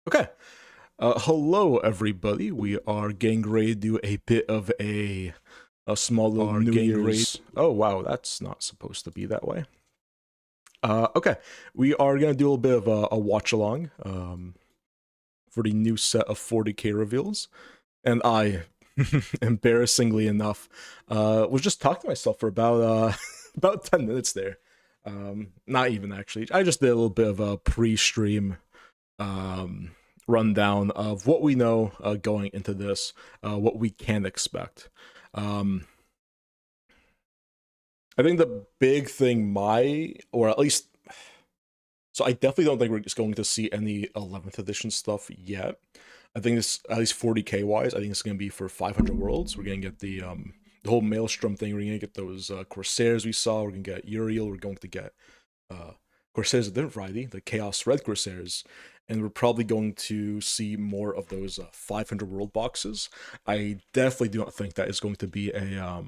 Okay. Hello, everybody. We are getting ready to do a bit of a small little New Year's. Oh wow, that's not supposed to be that way. Okay, we are gonna do a little bit of a watch along for the new set of 40k reveals, and I, embarrassingly enough, was just talking to myself for about about 10 minutes there. Not even actually. I just did a little bit of a pre-stream um, rundown of what we know going into this, what we can expect. Um, I think the big thing, or at least, so I definitely don't think we're just going to see any 11th edition stuff yet. I think this, at least 40k wise, I think it's going to be for 500 worlds. We're going to get the whole Maelstrom thing. We're going to get those Corsairs we saw. We're going to get Uriel. We're going to get uh, Corsairs of different variety, the Chaos Red Corsairs, and we're probably going to see more of those 500 world boxes. I definitely do not think that is going to be a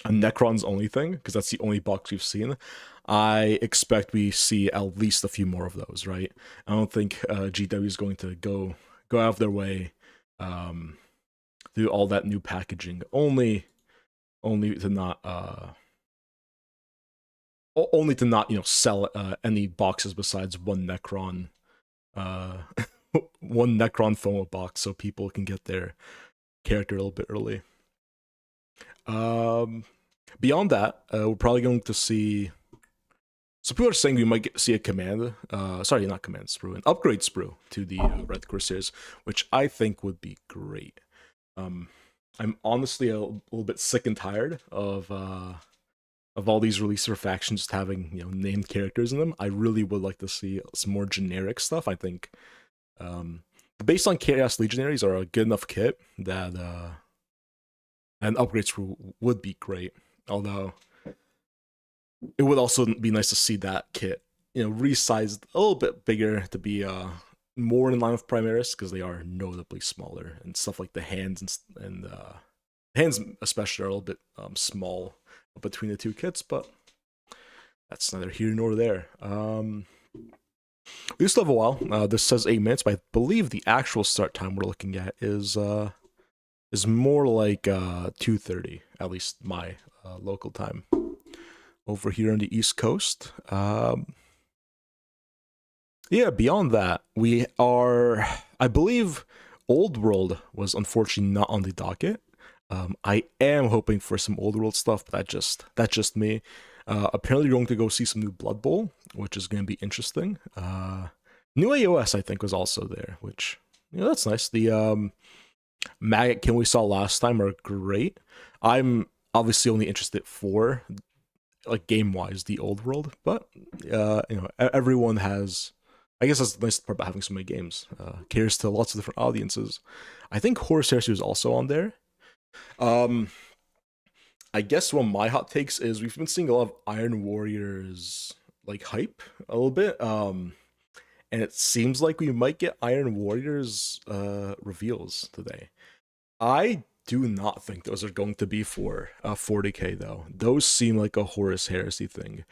Necrons only thing, because that's the only box we've seen. I expect we see at least a few more of those, right? I don't think GW is going to go out of their way do all that new packaging only to not only to not sell any boxes besides one Necron uh one Necron FOMO box so people can get their character a little bit early. Um Beyond that, we're probably going to see, so people are saying we might see a command, sorry, not command sprue, an upgrade sprue to the Red Corsairs, which I think would be great. Um, I'm honestly a little bit sick and tired of all these releases for factions just having named characters in them. I really would like to see some more generic stuff. I think the baseline Chaos Legionaries are a good enough kit that an upgrade sprue would be great. Although it would also be nice to see that kit, resized a little bit bigger to be more in line with Primaris, because they are notably smaller, and stuff like the hands and hands especially are a little bit small between the two kits, but that's neither here nor there. We still have a while. This says 8 minutes, but I believe the actual start time we're looking at is more like 2:30, at least my local time over here on the East Coast. Yeah, beyond that, we are, I believe, Old World was unfortunately not on the docket. I am hoping for some Old World stuff, but that's just me. Apparently, you're going to go see some new Blood Bowl, which is going to be interesting. New AOS, I think, was also there, which that's nice. The Maggot Kill we saw last time are great. I'm obviously only interested for, like, game wise, the Old World, but everyone has. I guess that's the nice part about having so many games. Caters to lots of different audiences. I think Horus Heresy was also on there. Um, I guess one of my hot takes is we've been seeing a lot of Iron Warriors like hype a little bit. And it seems like we might get Iron Warriors reveals today. I do not think those are going to be for 40k though. Those seem like a Horus Heresy thing.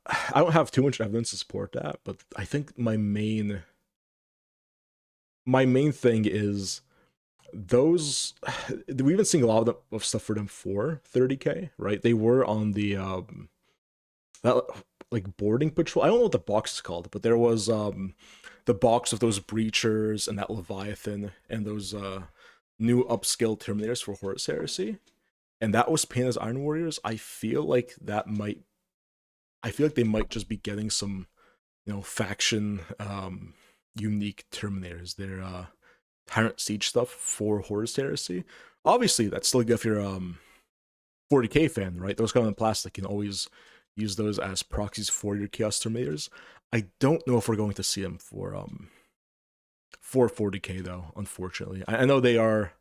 I don't have too much evidence to support that, but I think my main thing is those we've been seeing a lot of stuff for them for 30k, right? They were on the that, like, boarding patrol. I don't know what the box is called, but there was the box of those breachers and that Leviathan and those new upscale Terminators for Horus Heresy, and that was painted as Iron Warriors. I feel like they might just be getting some faction unique Terminators. They're Tyrant Siege stuff for Horus Heresy. Obviously, that's still good if you're 40k fan, right? Those come in plastic. You can always use those as proxies for your Chaos Terminators. I don't know if we're going to see them for 40k though. Unfortunately, I know they are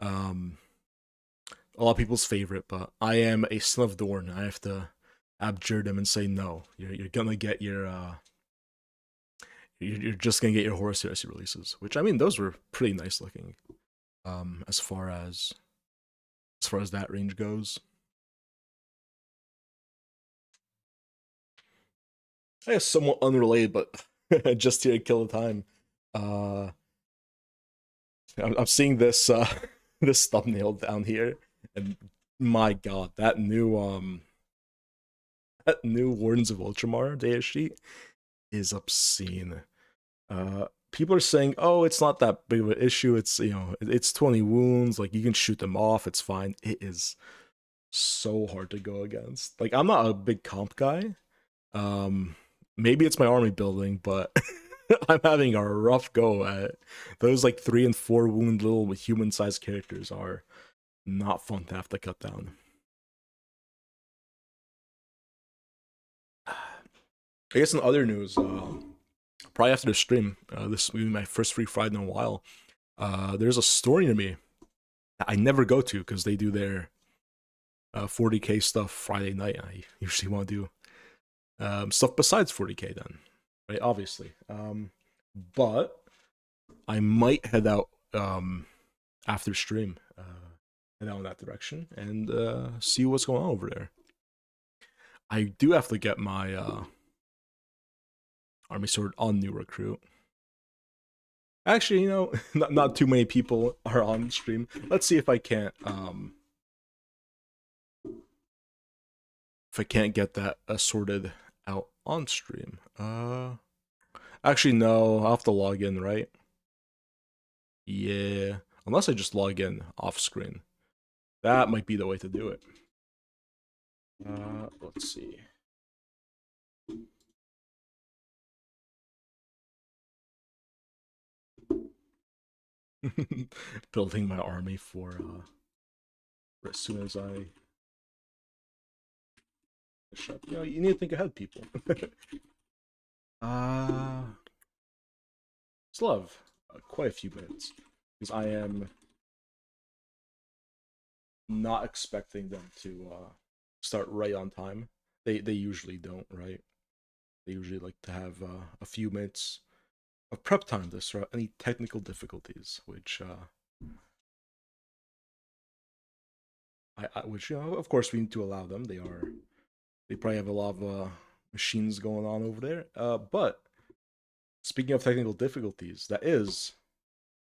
a lot of people's favorite, but I am a son of Dorn. I have to abjure them and say no. You're gonna get you're just gonna get your Horus Heresy releases, which, I mean, those were pretty nice looking. As far as that range goes, I guess somewhat unrelated, but just here to kill the time. Uh, I'm seeing this this thumbnail down here, and my god, that new Wardens of Ultramar data sheet is obscene. People are saying, "Oh, it's not that big of an issue. It's it's 20 wounds. Like you can shoot them off. It's fine." It is so hard to go against. Like I'm not a big comp guy. Um, Maybe it's my army building, but I'm having a rough go at it. Those like 3 and 4 wound little human-sized characters are not fun to have to cut down. I guess in other news, probably after the stream, this will be my first free Friday in a while. There's a store near me that I never go to because they do their 40k stuff Friday night, and I usually want to do stuff besides 40k then, right? Obviously, but I might head out after stream, head out in that direction and see what's going on over there. I do have to get my army sword on new recruit. Actually, not too many people are on stream. Let's see if I can't get that sorted out on stream. Actually no, I'll have to log in, right? Yeah, unless I just log in off screen. That might be the way to do it. Let's see. Building my army for as soon as I shut. You need to think ahead, people. uh Still have quite a few minutes because I am not expecting them to start right on time. They usually don't, right? They usually like to have a few minutes of prep time to sort any technical difficulties, which which of course we need to allow them. They probably have a lot of machines going on over there. But speaking of technical difficulties, that is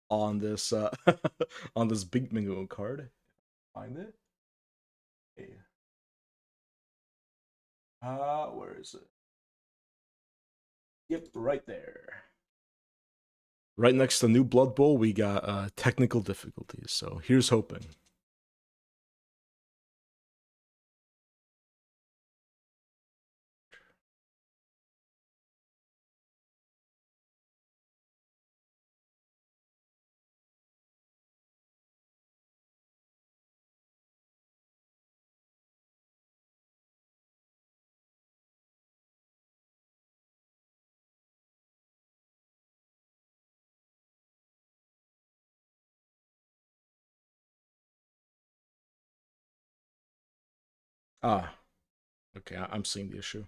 on this on this big bingo card. Find it. Hey. Where is it? Yep, right there. Right next to New Blood Bowl, we got technical difficulties. So here's hoping. Ah, okay, I'm seeing the issue.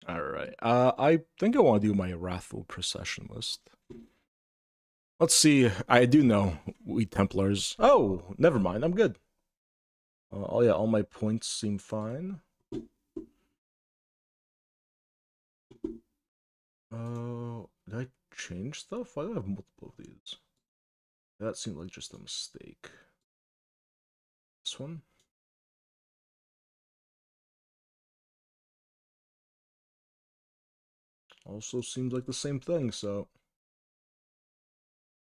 All right. I think I want to do my Wrathful Procession list. Let's see. I do know we Templars. Oh, never mind. I'm good. Oh yeah, all my points seem fine. Did I change stuff? Why do I have multiple of these? That seemed like just a mistake. This one? Also seems like the same thing, so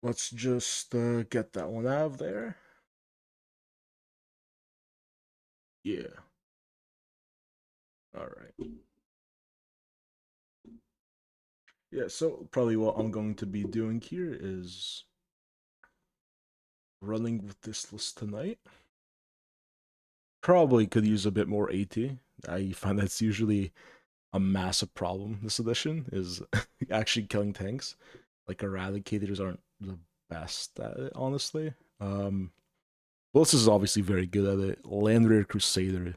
let's just get that one out of there. Yeah. Alright. Yeah, so probably what I'm going to be doing here is running with this list tonight. Probably could use a bit more AT. I find that's usually a massive problem this edition, is actually killing tanks. Like eradicators aren't the best at it, honestly. Willis is obviously very good at it. Landrear Crusader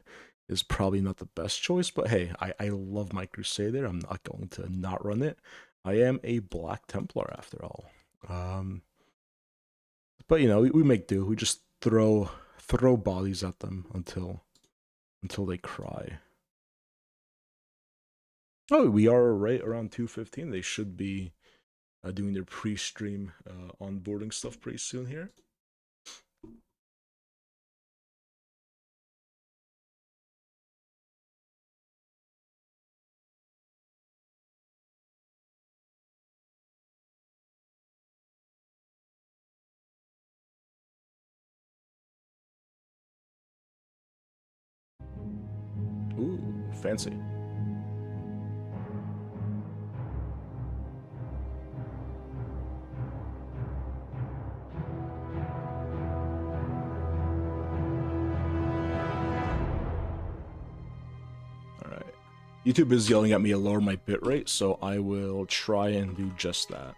is probably not the best choice, but hey, I love my Crusader. I'm not going to not run it. I am a Black Templar after all. But you know, we make do. We just throw bodies at them until they cry. Oh, we are right around 2:15. They should be doing their pre-stream onboarding stuff pretty soon here. Ooh, fancy. Alright. YouTube is yelling at me to lower my bitrate, so I will try and do just that.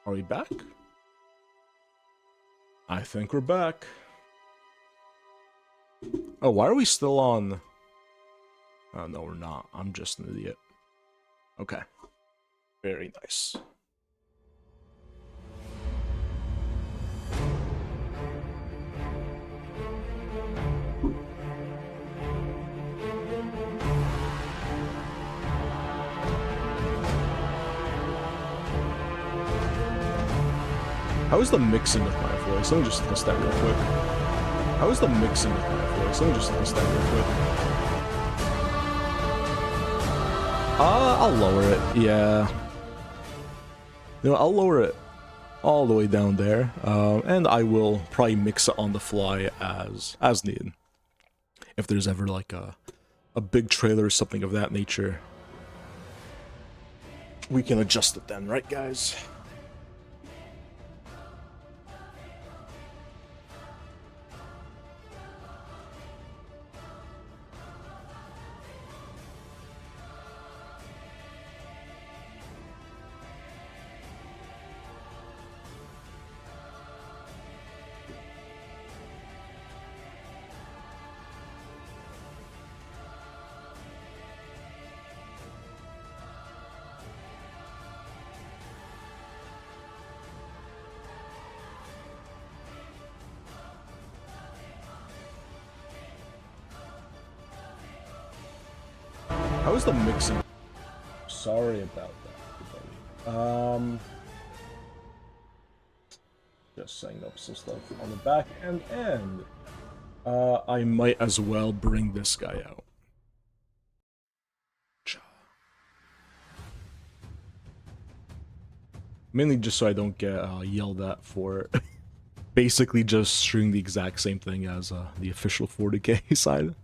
Are we back? I think we're back. Oh, why are we still on? Oh, no, we're not. I'm just an idiot. Okay. Very nice. How is the mixing of my voice? Let me just test that real quick. How is the mixing of my voice? Let me just test that real quick. I'll lower it. Yeah. You know, I'll lower it all the way down there, and I will probably mix it on the fly as needed. If there's ever like a big trailer or something of that nature, we can adjust it then, right, guys? How is the mixing? Sorry about that, everybody. Just setting up some stuff on the back end, and I might as well bring this guy out. Mainly just so I don't get yelled at for basically just shooting the exact same thing as the official 40k side.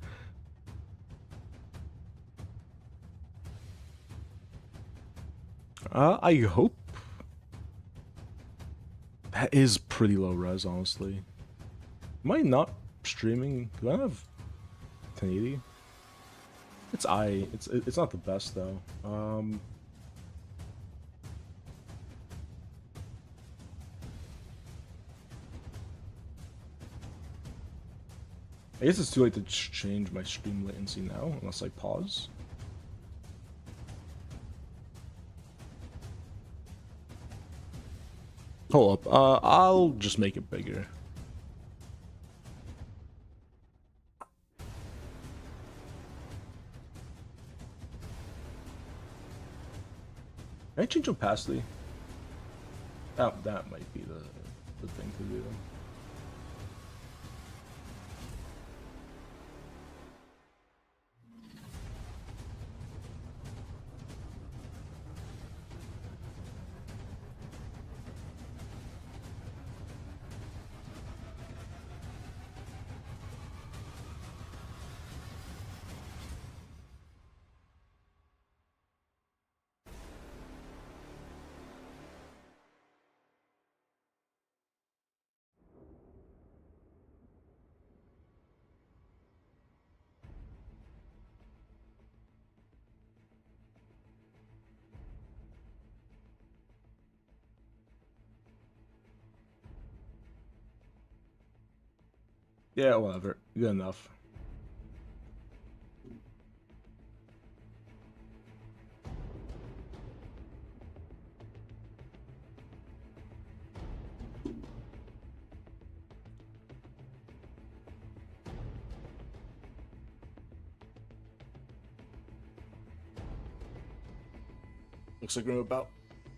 I hope. That is pretty low res, honestly. Am I not streaming? Do I have 1080? It's not the best though. I guess it's too late to change my stream latency now, unless I pause. Hold up, I'll just make it bigger. Can I change opacity? That might be the thing to do. Yeah, whatever. Good enough. Looks like we're about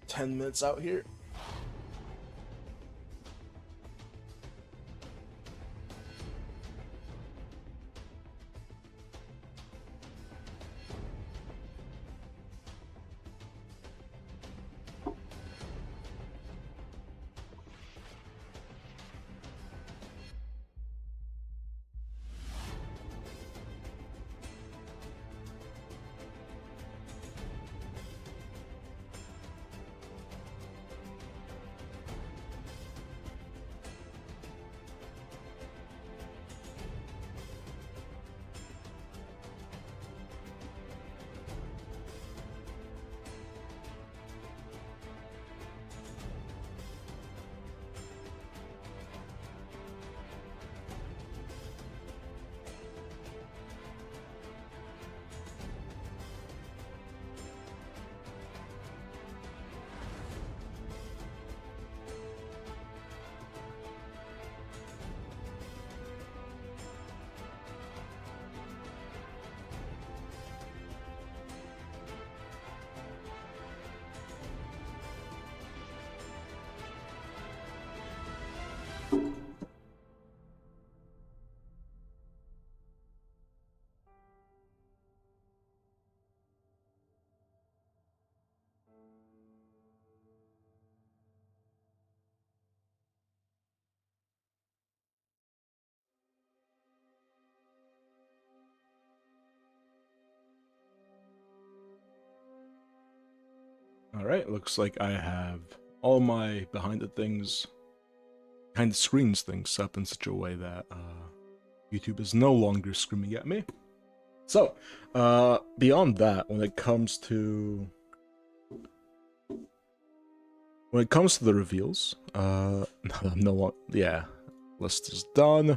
10 minutes out here. Alright, looks like I have all my behind the screens things set up in such a way that YouTube is no longer screaming at me. So, beyond that, when it comes to the reveals, yeah, list is done.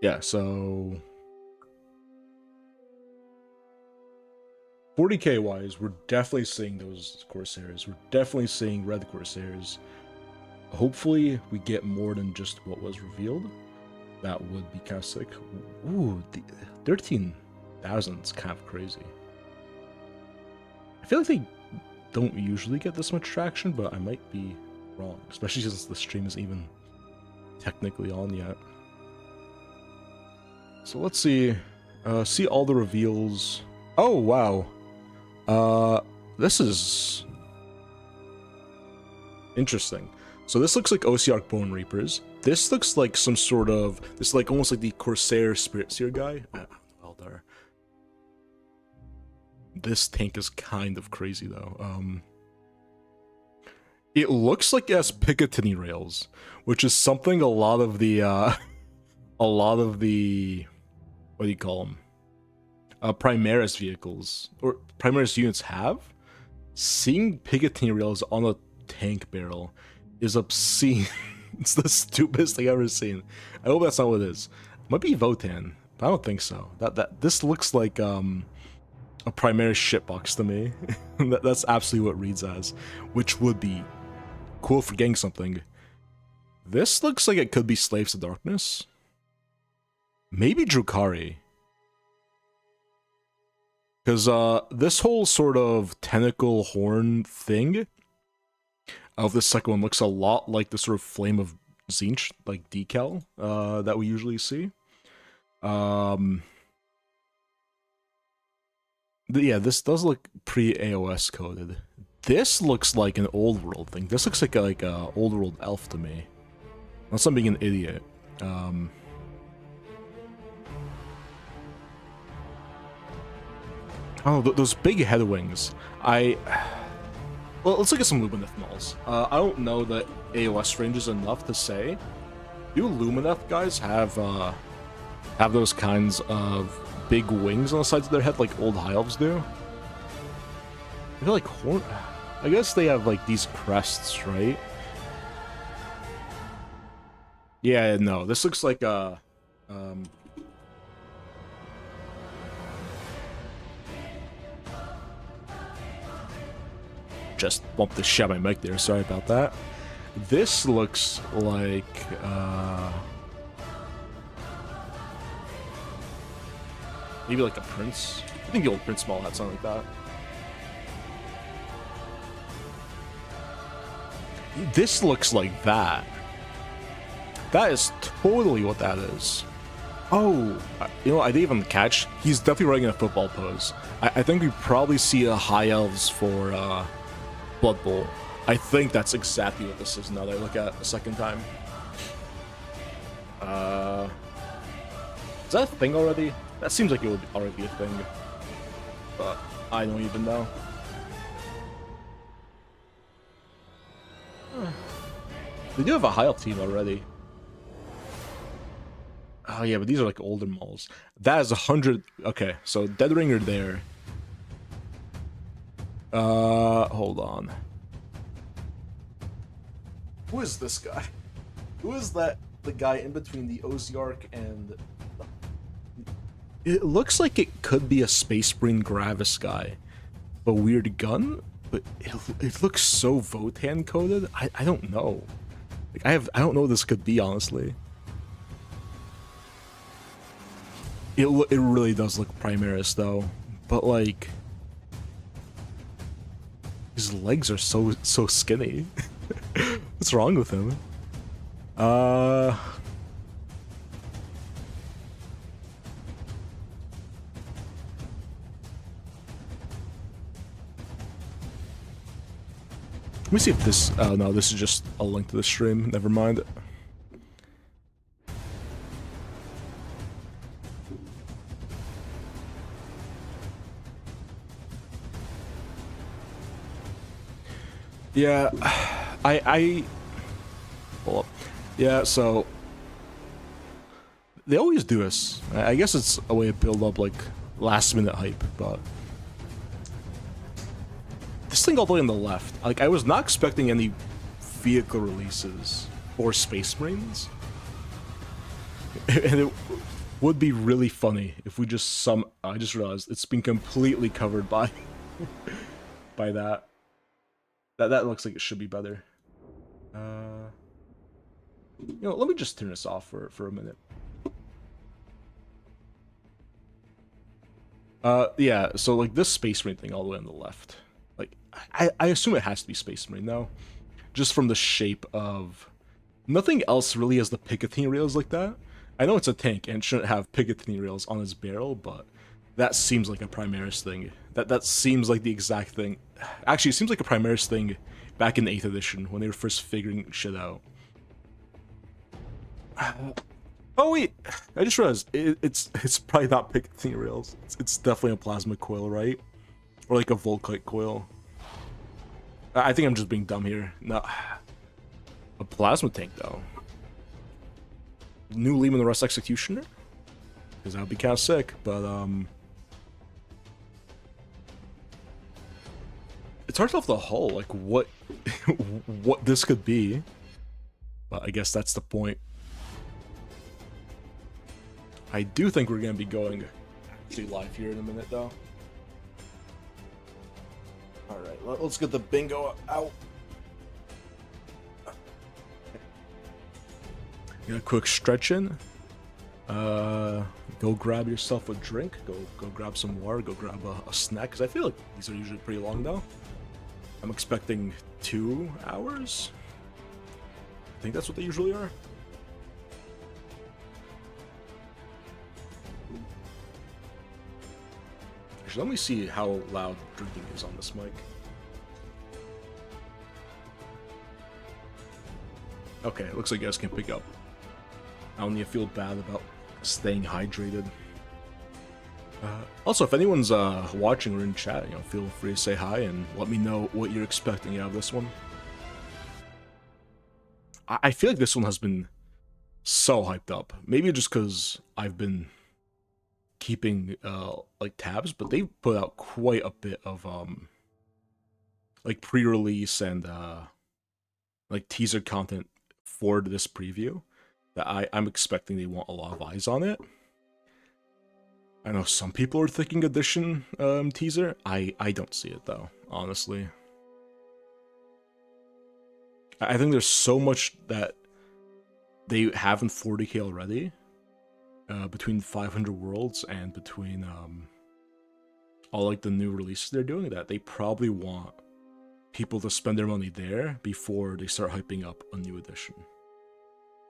Yeah, so 40k wise, we're definitely seeing those Corsairs. We're definitely seeing red Corsairs. Hopefully, we get more than just what was revealed. That would be kind of sick. Ooh, the 13,000 is kind of crazy. I feel like they don't usually get this much traction, but I might be wrong, especially since the stream isn't even technically on yet. So let's see. See all the reveals. Oh, wow. This is interesting. So this looks like OC Bone Reapers. This looks like some sort of, this is like almost like the Corsair Spirit Seer guy. Eldar. This tank is kind of crazy though. It looks like it has Picatinny rails, which is something a lot of the what do you call them? Primaris vehicles or Primaris units have. Seeing Picatinny rails on a tank barrel is obscene. It's the stupidest thing I've ever seen. I hope that's not what it is. It might be Votan, but I don't think so. This looks like a Primaris shitbox to me. That's absolutely what it reads as, which would be cool for getting something. This looks like it could be Slaves to Darkness. Maybe Drukhari. Because this whole sort of tentacle horn thing of the second one looks a lot like the sort of Flame of Tzeentch, like decal that we usually see. Yeah, this does look pre-AOS coded. This looks like an old world thing. This looks like a old world elf to me. Unless I'm being an idiot. Oh, those big head wings. Well, let's look at some Lumineth models. I don't know that AOS range is enough to say. Do Lumineth guys have those kinds of big wings on the sides of their head like old high elves do? I feel like I guess they have like these crests, right? Yeah, no, this looks like a just bumped the shit out of my mic there, sorry about that. This looks like maybe like a prince. I think the old Prince Small had something like that. This looks like that. That is totally what that is. Oh, you know, I didn't even catch. He's definitely running in a football pose. I think we probably see a High Elves for Blood Bowl. I think that's exactly what this is now that I look at it a second time. Is that a thing already? That seems like it would already be a thing. But I don't even know. They do have a High Elf team already. Oh yeah, but these are like older malls. That is 100. Okay, so Dead Ringer there. Hold on. Who is this guy? Who is that? The guy in between the Osiark and... It looks like it could be a Space Marine Gravis guy. A weird gun? But it looks so Votan coded. I don't know. Like I don't know what this could be, honestly. It really does look Primaris though, but like his legs are so skinny. What's wrong with him? Let me see if this... Oh no, this is just a link to the stream. Never mind. Yeah, hold up. Yeah, so they always do this. I guess it's a way to build up like last minute hype, but this thing all the way on the left, like I was not expecting any vehicle releases or Space Marines. And it would be really funny if we just I just realized it's been completely covered by by that. That looks like it should be better. You know, let me just turn this off for a minute. Yeah, so like this Space Marine thing all the way on the left. Like, I assume it has to be Space Marine now. Just from the shape of... Nothing else really has the Picatinny rails like that. I know it's a tank and it shouldn't have Picatinny rails on its barrel, but that seems like a Primaris thing. That seems like the exact thing. Actually, it seems like a Primaris thing back in 8th edition when they were first figuring shit out. Oh wait, I just realized it's probably not Picatinny rails. It's definitely a plasma coil, right? Or like a Volkite coil. I think I'm just being dumb here. No, a plasma tank though. New Lehman Russ Executioner, because that would be kind of sick. But it's hard to off the hull, like what what this could be. But I guess that's the point. I do think we're gonna be going actually live here in a minute though. Alright, let's get the bingo out. Get a quick stretch in. Go grab yourself a drink. Go grab some water. Go grab a snack. Because I feel like these are usually pretty long though. I'm expecting 2 hours. I think that's what they usually are. Actually, let me see how loud drinking is on this mic. Okay, it looks like you guys can pick up. I don't need to feel bad about staying hydrated. Also, if anyone's watching or in chat, you know, feel free to say hi and let me know what you're expecting out of this one. I feel like this one has been so hyped up. Maybe just because I've been keeping like tabs, but they've put out quite a bit of like pre-release and like teaser content for this preview that I'm expecting they want a lot of eyes on it. I know some people are thinking edition teaser. I don't see it though, honestly. I think there's so much that they have in 40k already, between 500 worlds and between all like the new releases they're doing, that they probably want people to spend their money there before they start hyping up a new edition.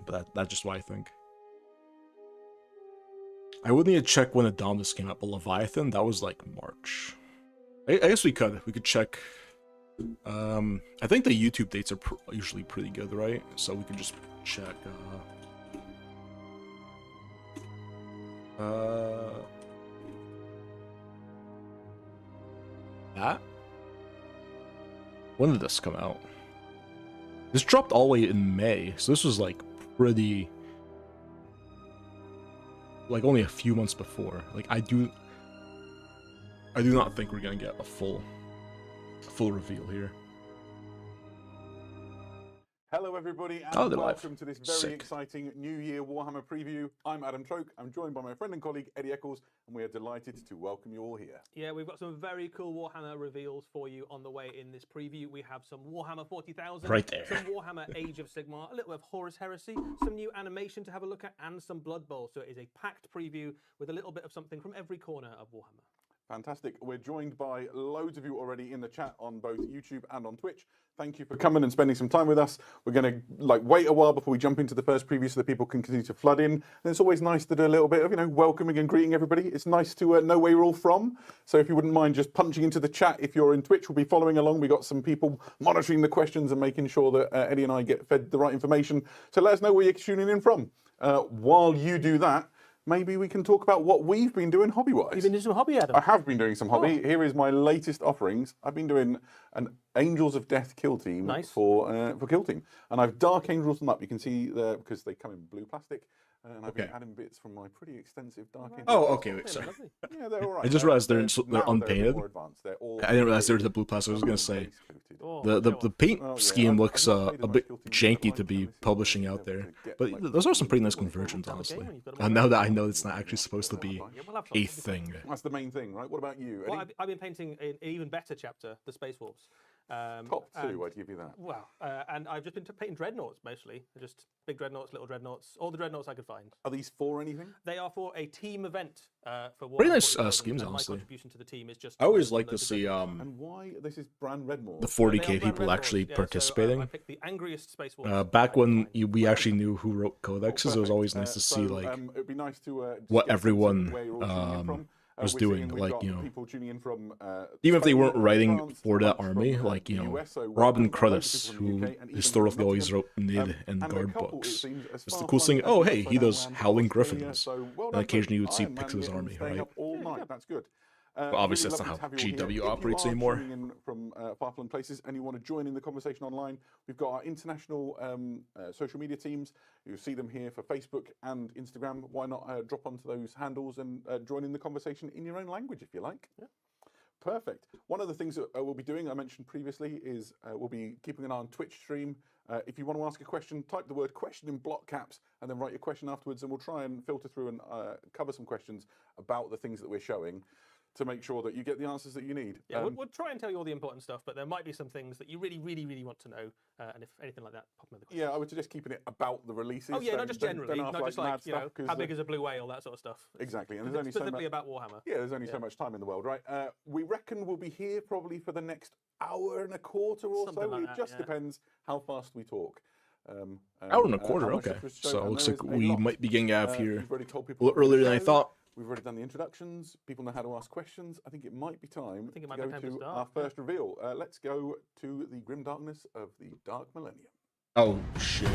But that's just what I think. I would need to check when Adonis came out, but Leviathan, that was like March. I guess we could check. I think the YouTube dates are usually pretty good, right? So we could just check. That? When did this come out? This dropped all the way in May, so this was like pretty, like only a few months before. Like I do not think we're gonna get a full reveal here. Hello everybody, and welcome to this very Sick. exciting New Year Warhammer preview. I'm Adam Troke. I'm joined by my friend and colleague Eddie Eccles, and we are delighted to welcome you all here. Yeah, we've got some very cool Warhammer reveals for you on the way in this preview. We have some Warhammer 40,000, right there, some Warhammer Age of Sigmar, a little bit of Horus Heresy, some new animation to have a look at, and some Blood Bowl. So it is a packed preview with a little bit of something from every corner of Warhammer. Fantastic. We're joined by loads of you already in the chat on both YouTube and on Twitch. Thank you for coming and spending some time with us. We're going to wait a while before we jump into the first preview so that people can continue to flood in. And it's always nice to do a little bit of, welcoming and greeting everybody. It's nice to know where you're all from. So if you wouldn't mind just punching into the chat, if you're in Twitch, we'll be following along. We got some people monitoring the questions and making sure that Eddie and I get fed the right information. So let us know where you're tuning in from. While you do that, maybe we can talk about what we've been doing hobby-wise. You've been doing some hobby, Adam? I have been doing some hobby. Oh. Here is my latest offerings. I've been doing an Angels of Death kill team for kill team, and I've Dark Angels them up. You can see there because they come in blue plastic. And I've been adding bits from my pretty extensive Dark Angels. Oh, okay, wait, sorry. Yeah, they're all right. I just realized they're unpainted. They're I didn't realize they were the blue plastic. I was gonna say the paint scheme looks a bit janky to be publishing out there, but those are some pretty nice conversions, honestly. Now that I know it's not actually supposed to be a thing. That's the main thing, right? What about you, Eddie? Well, I've been painting an even better chapter, the Space Wolves. Top two, I'd give you that. Well, and I've just been painting dreadnoughts mostly, just big dreadnoughts, little dreadnoughts, all the dreadnoughts I could find. Are these for anything? They are for a team event for Warhammer. Pretty nice schemes, honestly. My contribution to the team is just. I always like to see and why this is Bran Redmore. The 40k people actually participating. So, I picked the angriest Space Wolves. Back when we actually knew who wrote codexes, it was always nice to see like it'd be nice to, what everyone was doing, like people tuning in from, even if they weren't writing for that army, like Robin Cruddas, who historically always wrote Nid and Guard books. It's the coolest thing. Oh hey, he does Howling Griffins, and occasionally you would see pics of his army, right? All night. That's good. Well, obviously, that's not how GW operates anymore. If you are tuning in from far-flung places and you want to join in the conversation online, we've got our international social media teams. You'll see them here for Facebook and Instagram. Why not drop onto those handles and join in the conversation in your own language, if you like? Yeah. Perfect. One of the things that we'll be doing, I mentioned previously, is we'll be keeping an eye on Twitch stream. If you want to ask a question, type the word question in block caps and then write your question afterwards, and we'll try and filter through and cover some questions about the things that we're showing, to make sure that you get the answers that you need. Yeah, we'll try and tell you all the important stuff, but there might be some things that you really, really, really want to know, and if anything like that, pop them in the questions. Yeah, I would suggest keeping it about the releases. Oh yeah, not just generally, not just like how big is a blue whale, that sort of stuff. Exactly, and there's only specifically about Warhammer. Yeah, there's only so much time in the world, right? We reckon we'll be here probably for the next hour and a quarter or something so. Like it that, just depends how fast we talk. Hour and a quarter, okay. So it looks like we might be getting out of here a little earlier than I thought. We've already done the introductions. People know how to ask questions. I think it might be time to go to our first reveal. Let's go to the grim darkness of the Dark Millennium. Oh, shit.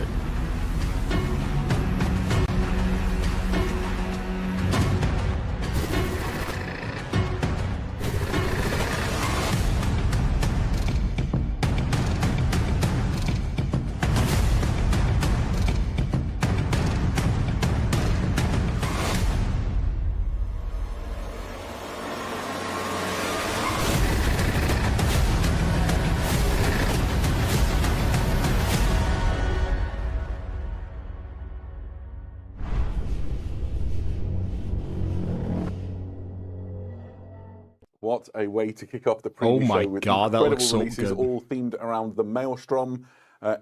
What a way to kick off the Oh preview my show with God, that incredible looks so releases, good. all themed around the Maelstrom.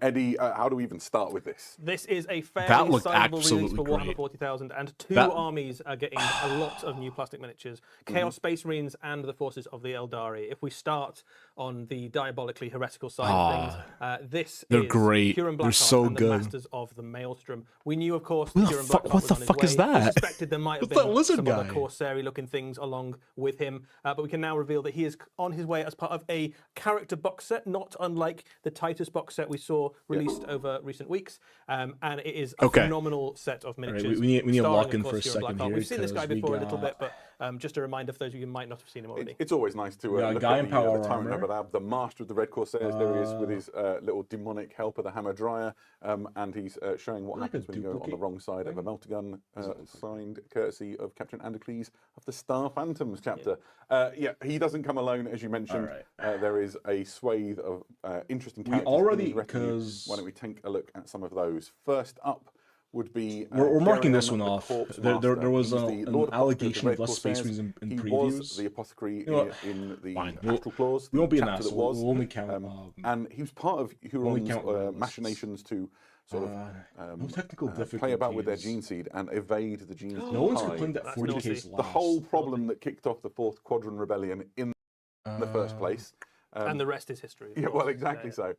Eddie, how do we even start with this? This is a That fairly looked sizable release absolutely for Warhammer great. 40,000, and two That- armies are getting a lot of new plastic miniatures. Chaos Space Marines and the forces of the Eldari. If we start on the diabolically heretical side of things, this they're is great. Huron They're Blackheart so and the good. Masters of the Maelstrom. We knew, of course, Who that the Huron fuck- Blackheart what was the on his fuck way. is that? We suspected there might have What's that been lizard some other guy? Corsair-looking things along with him, but we can now reveal that he is on his way as part of a character box set, not unlike the Titus box set we saw released over recent weeks. And it is a phenomenal set of miniatures. we need to starring, lock of in course, for a Huron second Blackheart. here, We've seen this guy 'cause we before a little got- bit, but just a reminder for those of you who might not have seen him already. It's always nice to got a look guy at in power the Tyrant armor. Abadab, the master of the Red Corsairs. There he is with his little demonic helper, the Hammer Dryer, and he's showing what Like a happens when you go on the duplicate wrong side of a melter-gun, signed courtesy of Captain Andocles of the Star Phantoms chapter. Yeah, he doesn't come alone, as you mentioned. There is a swathe of interesting characters. already- in his retinue. 'cause- Why don't we take a look at some of those? First up would be We're marking this Geryon, one the off. Corpse There Master. was He's an the Lord Apothecary of the allegation Red of less Corsairs. Space Marines in He previews. was the apothecary You know what? in the Fine. Astral Claws. We won't be an chapter that asshole. was. We'll only count. And he was part of Huron's count royalists. machinations to sort no technical of play about with their difficulties. gene seed and evade the gene seed. No one's pie. complained that That's 40k's naughty. last. The whole problem that kicked off the Fourth Quadrant Rebellion in the first place. And the rest is history. of Yeah, course. well, exactly so.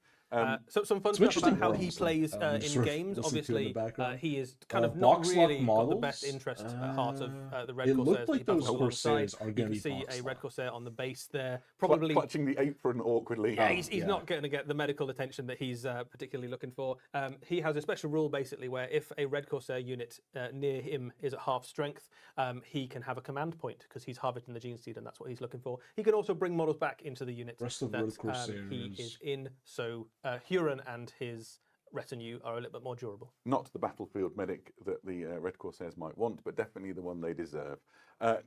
So some fun Some stuff interesting about how he models, plays just in sort of games. listening to in the Obviously, background. he is kind of not box lock really got the best models, interest at heart of the Red it Corsairs. looked that he like those battles alongside. Corsairs are You gonna can be see box a Red locked. Corsair on the base there. Probably Clutching the apron awkwardly. yeah, he's not going to get the medical attention that he's particularly looking for. He has a special rule basically where if a Red Corsair unit near him is at half strength, he can have a command point because he's harvesting the gene seed and that's what he's looking for. He can also bring models back into the unit Rest of that Red Corsairs. he is in. So Huron and his retinue are a little bit more durable. Not the battlefield medic that the Red Corsairs might want, but definitely the one they deserve.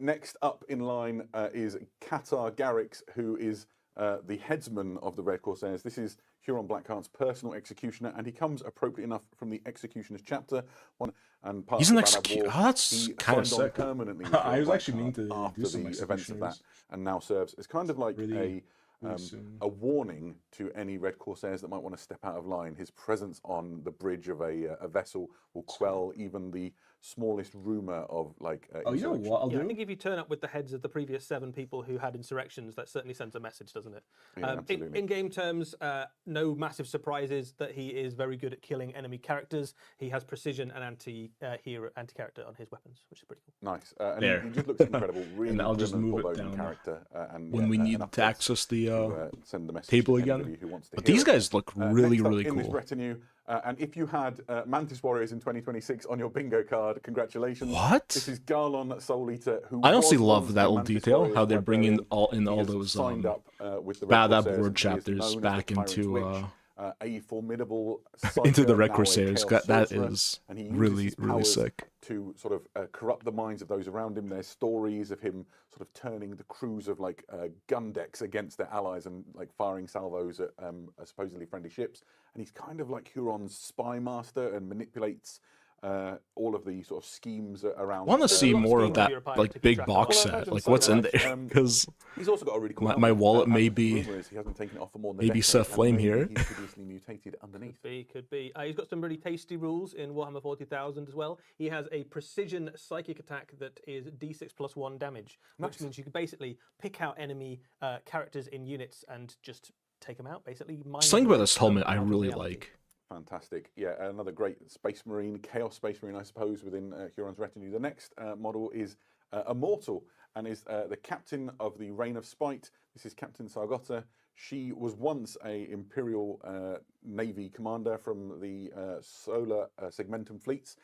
Next up in line is Qatar Garrix, who is the headsman of the Red Corsairs. This is Huron Blackheart's personal executioner, and he comes appropriately enough from the Executioner's chapter. And part He's of an the Bad execu- War, oh, that's he kinda signed on sick. permanently with I Huron was actually Blackheart meaning to after do some the events of that, executioners and now serves as kind of like really a warning to any Red Corsairs that might want to step out of line. His presence on the bridge of a vessel will quell even the smallest rumor of like. Oh, you know insurrection. what I'll Yeah, I do? think if you turn up with the heads of the previous 7 people who had insurrections, that certainly sends a message, doesn't it? Yeah, absolutely. In game terms, no massive surprises that he is very good at killing enemy characters. He has precision and anti-character on his weapons, which is pretty cool. Nice. And There. he just looks incredible. Really And I'll just grim and move it foreboding down character. And when we need enough to access the to, send the message table to again. anybody who wants to But hear these it. guys look really, Next up really in this cool. retinue, and if you had Mantis Warriors in 2026 on your bingo card, congratulations. What? This is Garlon Soul Eater, who I honestly was love once that the little Mantis detail, Warriors how they're bringing librarian. all He has those signed up with the Red Bad Corsairs, War and he is chapters known as back the Tyrant's into Witch, a formidable into the psyker, Red now a Corsairs. Chaos That sorcerer, is and he uses really, his really powers sick. to sort of corrupt the minds of those around him. There's stories of him sort of turning the crews of like gun decks against their allies and like firing salvos at supposedly friendly ships. And he's kind of like Huron's spy master and manipulates all of the sort of schemes around. I want to There's see a lot of more of schemes that you're applying like to keep big track of. box Well, I set. imagine Like so, what's in right? there? Because He's also got a really cool my helmet. wallet may The be rumour is he hasn't taken it off for more than a maybe decade, Sir and Flame maybe here. He's previously mutated underneath. Could be. He's got some really tasty rules in Warhammer 40,000 as well. He has a precision psychic attack that is d6 plus 1 damage, which means you can basically pick out enemy characters in units and just take them out, basically. something about this helmet I out of really reality. like. Fantastic. Yeah, another great Space Marine, Chaos Space Marine, I suppose, within Huron's retinue. The next model is Immortal and is the captain of the Reign of Spite. This is Captain Sargota. She was once a Imperial Navy commander from the Solar Segmentum fleets,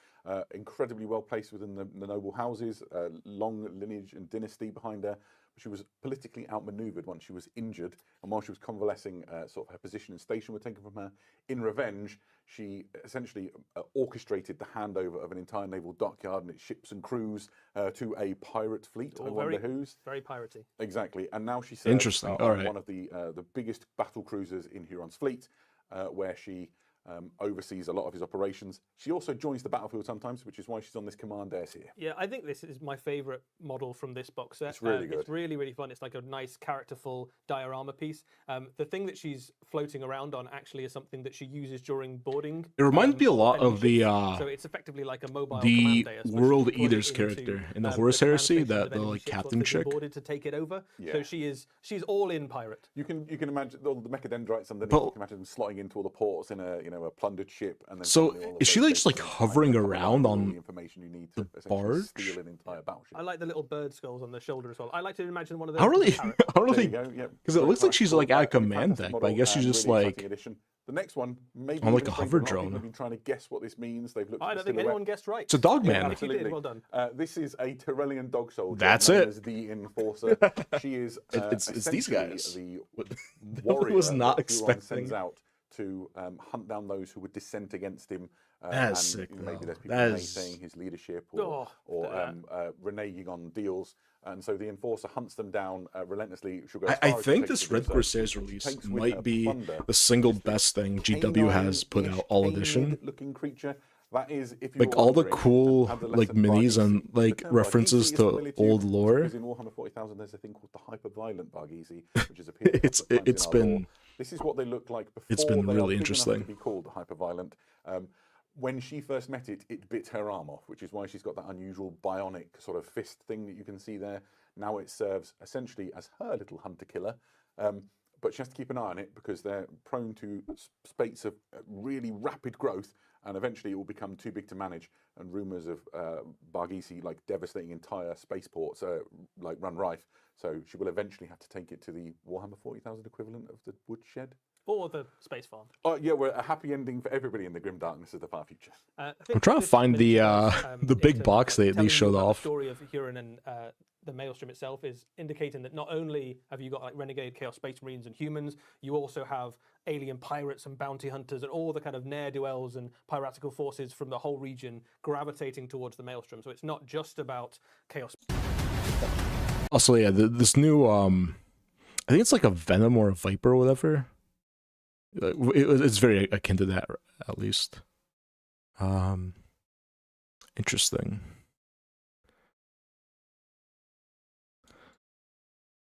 incredibly well placed within the noble houses, long lineage and dynasty behind her. She was politically outmaneuvered once she was injured, and while she was convalescing, sort of her position and station were taken from her. In revenge, she essentially orchestrated the handover of an entire naval dockyard and its ships and crews to a pirate fleet. I wonder whose. Very piratey. Exactly, and now she serves Interesting. on All right. one of the biggest battle cruisers in Huron's fleet, where she oversees a lot of his operations. She also joins the battlefield sometimes, which is why she's on this command air here. Yeah, I think this is my favourite model from this box set. It's really good. It's really, really fun. It's like a nice, characterful diorama piece. The thing that she's floating around on actually is something that she uses during boarding. It reminds me a lot of the so it's effectively like a mobile the command day, I suppose. World You put it Eaters into, character in the the Horus command Heresy, stations the of enemy like ships captain once they've chick. been boarded to take it over. Yeah. So she's all in pirate. You can imagine all the mechadendrites underneath. But- You can imagine them slotting into all the ports in a a plundered ship, and then So, suddenly all of is she, those like, just, like, stations hovering come alive around with all on the information you need to the essentially barge? steal an entire battleship. I like the little bird skulls on the shoulder as well. I like to imagine one of those. How as a really, parrot. how There you really, go. Yep. because it Very looks like she's like at a fantastic command deck, but I model guess she's and just really like exciting addition. The next one, maybe on, like, even a strange, hover a lot of people drone. have been trying to guess what this means. They've looked I at don't the think silhouette. anyone guessed right. it's a dog Yeah, man. If you did, absolutely. well done. This is a Tyrellian dog soldier. That's known it. As the Enforcer. She is. It's these essentially guys. The That warrior was not that Huron expecting. sends out to hunt down those who would dissent against him. That's and sick, maybe though. there's people That is- naysaying his leadership Oh, or reneging on deals. And so the Enforcer hunts them down relentlessly. She'll go as I far as she think takes this to do Red so. Corsairs She release takes with her might be plunder the single best thing GW has put out all edition. Looking creature. That is, if Like you're all the wondering, cool and the like lesson minis Barghese. and like The term references Barghese is to familiar old you, lore. Because in Warhammer 40,000, there's a thing called the hyper-violent Barghese, which has appeared. It's a couple of times it's in our been lore. This is what they look like before. It's been they are really big enough interesting. To be called hyper-violent. When she first met it, it bit her arm off, which is why she's got that unusual bionic sort of fist thing that you can see there. Now it serves essentially as her little hunter-killer. But she has to keep an eye on it because they're prone to spates of really rapid growth, and eventually it will become too big to manage. And rumours of Barghese like devastating entire spaceports like run rife. So she will eventually have to take it to the Warhammer 40,000 equivalent of the woodshed. Or the space farm. Oh yeah, we're a happy ending for everybody in the grim darkness of the far future. I I'm think trying to this find the miniature, the big in terms box of they telling you showed about off. The story of Huron and the Maelstrom itself is indicating that not only have you got like renegade Chaos Space Marines and humans, you also have alien pirates and bounty hunters and all the kind of ne'er-do-wells and piratical forces from the whole region gravitating towards the Maelstrom. So it's not just about Chaos. Also, yeah, this new I think it's like a Venom or a Viper or whatever. It's very akin to that, at least. Interesting.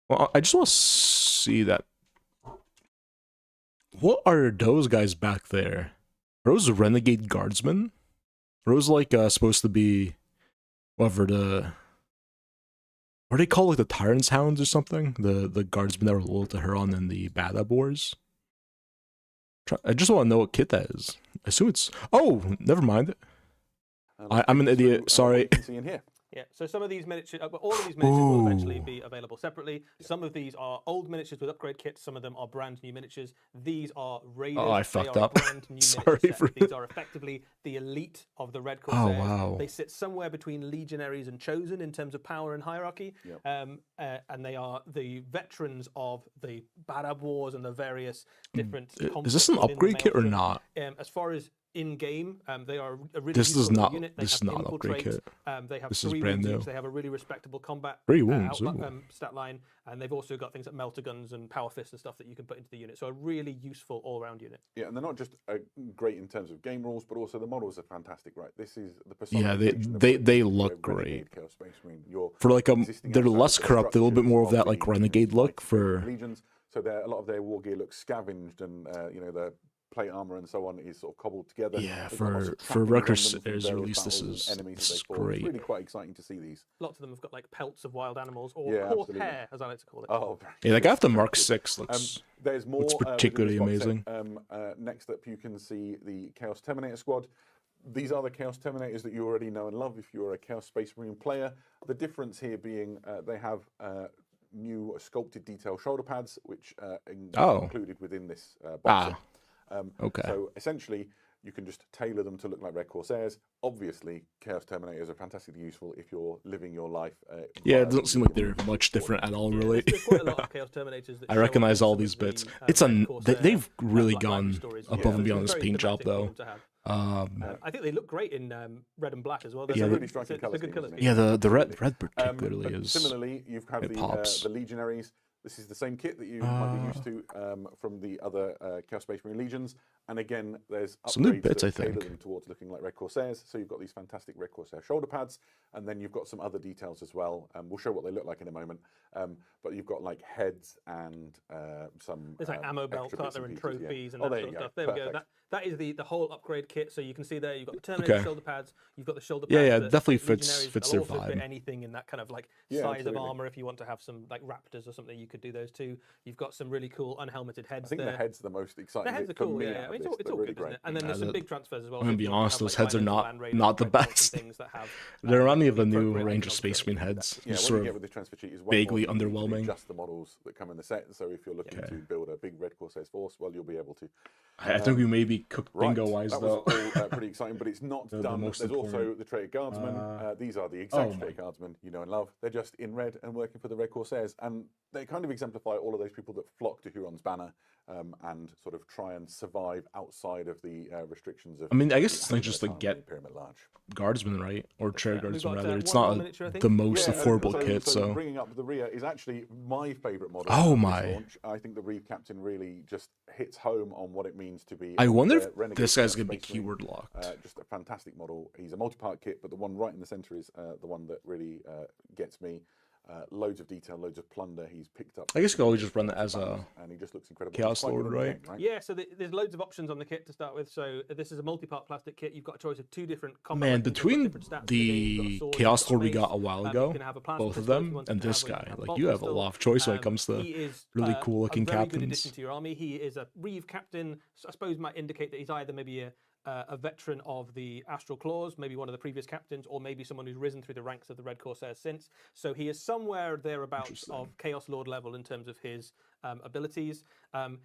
Well, I just want to see that. What are those guys back there? Are those renegade guardsmen? Are those like supposed to be whatever the? What are they called, like the Tyrant's Hounds or something? The guardsmen that were loyal to Huron in the Badab Wars. I just want to know what kit that is. I assume it's. Oh, never mind. I'm an idiot. Sorry. You can see in here. Yeah, so some of these miniatures, all of these miniatures will eventually be available separately. Some of these are old miniatures with upgrade kits. Some of them are brand new miniatures. These are raiders. Oh, I They fucked are a up. brand new Sorry miniature for set. These are effectively the elite of the Red Corsairs. wow. They sit somewhere between legionaries and chosen in terms of power and hierarchy. Yep. And they are the veterans of the Badab Wars and the various different. Is this an conflicts within the upgrade kit or Maelstrom. not? As far as in game, they are a really This is useful not- unit. They this is have not an upgrade infiltrate. kit. They have This is 3 brand wounds new. each. They have a really respectable combat 3 wounds, ooh. stat line, and they've also got things like melter guns and power fists and stuff that you can put into the unit. So a really useful all-round unit. Yeah, and they're not just great in terms of game rules, but also the models are fantastic, right? This is the Yeah, personification of they Renegade look Renegade great. Chaos Space Marine. Your For like existing they're outside less of the corrupt, a little bit more of that structures like the renegade look fighting for. legions. So a lot of their war gear looks scavenged, and the plate armor and so on is sort of cobbled together. Yeah, They've got lots of for trappings on Rutgers them from Airs various release, this battles and is enemies that they fought. great. It's really quite exciting to see these. Lots of them have got like pelts of wild animals or Yeah, horse absolutely. hair, as I like to call it. Oh, very Yeah, like after very Mark cool. 6 looks. There's more. looks within this particularly box set. amazing. Next up, you can see the Chaos Terminator squad. These are the Chaos Terminators that you already know and love if you're a Chaos Space Marine player. The difference here being they have new sculpted detail shoulder pads, which are included within this box set. Okay. So essentially, you can just tailor them to look like Red Corsairs. Obviously, Chaos Terminators are fantastically useful if you're living your life. Yeah, via it doesn't seem like the they're much different at all, Yeah, really. there's quite a lot of Chaos Terminators that I show up recognize in all some these of the, bits. Red It's Corsair, they've really Black Library gone stories. above Yeah, and it's beyond a this very paint job, thematic though. problem to have. I think they look great in red and black as well. It's Yeah, a the- really striking it's colour a good scheme, colour isn't scheme. it? Yeah, the red Absolutely. particularly But is. similarly, you've had it pops. the Legionaries. This is the same kit that you might be used to from the other Chaos Space Marine Legions. And again, there's Some new upgrades bits, that I tailor think. them towards looking like Red Corsairs. So you've got these fantastic Red Corsair shoulder pads, and then you've got some other details as well. We'll show what they look like in a moment. But you've got like heads and some. There's like ammo belt, extra bits cutler, and pieces, yeah. trophies and Oh, that there sort you of go. stuff. There we go. Perfect. That is the whole upgrade kit. So you can see there, you've got the Terminator Okay. shoulder pads, you've got the shoulder Yeah, pads. yeah, that definitely fit fits Legionaries. fits They'll their also fit vibe. anything in that kind of like Yeah, size absolutely. of armor. If you want to have some like Raptors or something, you could do those too. You've got some really cool unhelmeted heads I think there. the heads are the most exciting. The heads are for cool, me yeah. out I mean, of it's this. all They're good, really isn't it? And then there's some big transfers as well. I'm gonna so if be you want to honest, have, those like, heads are Dynamo not- Land Raiders, not the Red Dots and best. things that have, There are any of the the new appropriate Ranger icons Space for Marine it. heads. Yeah, Just what sort you get of with this transfer sheet is way vaguely more than usually underwhelming. just the models that come in the set. So if you're looking Okay. to build a big Red Corsairs force, well, you'll be able to. I think we maybe cooked Right, bingo wise that though. was all pretty exciting, but it's not The done. most There's also important. the Traitor Guardsmen. These are the oh exact my- Traitor Guardsmen you know and love. They're just in red and working for the Red Corsairs, and they kind of exemplify all of those people that flock to Huron's banner and sort of try and survive outside of the restrictions of. I mean, I guess the it's not just to Anglo-Saxon get Imperium at large. guardsmen, right? Or chair We've guardsmen got, rather. It's one not more miniature, I think. the most Yeah, affordable kit, so so bringing up the Rhea is actually my favourite model. Oh of this my. launch. I think the Reeve Captain really just hits home on what it means to be. I wonder a if renegade this guy's gonna be Space Marine. keyword locked. Just a fantastic model. He's a multi-part kit, but the one right in the centre is the one that really gets me. Loads of detail, loads of plunder. He's picked up. I guess you could always just run it as a and he just looks incredible. Chaos He's quite good Lord, in the right? game, Yeah, so there's loads of options on the kit to start with. So this is a multi-part plastic kit. You've got a choice of 2 different combat man weapons. They've got between different stats in the game. You've got the a sword, Chaos you've got Lord we mace. got a while You ago, can have a plasma both of pistol if you them, wanted and to this have one. You guy, can have a like bolt you have a pistol. lot of choice when it comes to He is really cool looking a very good captains. addition to your army. He is a Reeve Captain. So I suppose might indicate that he's either maybe a veteran of the Astral Claws, maybe one of the previous captains, or maybe someone who's risen through the ranks of the Red Corsairs since. So he is somewhere thereabouts of Chaos Lord level in terms of his abilities.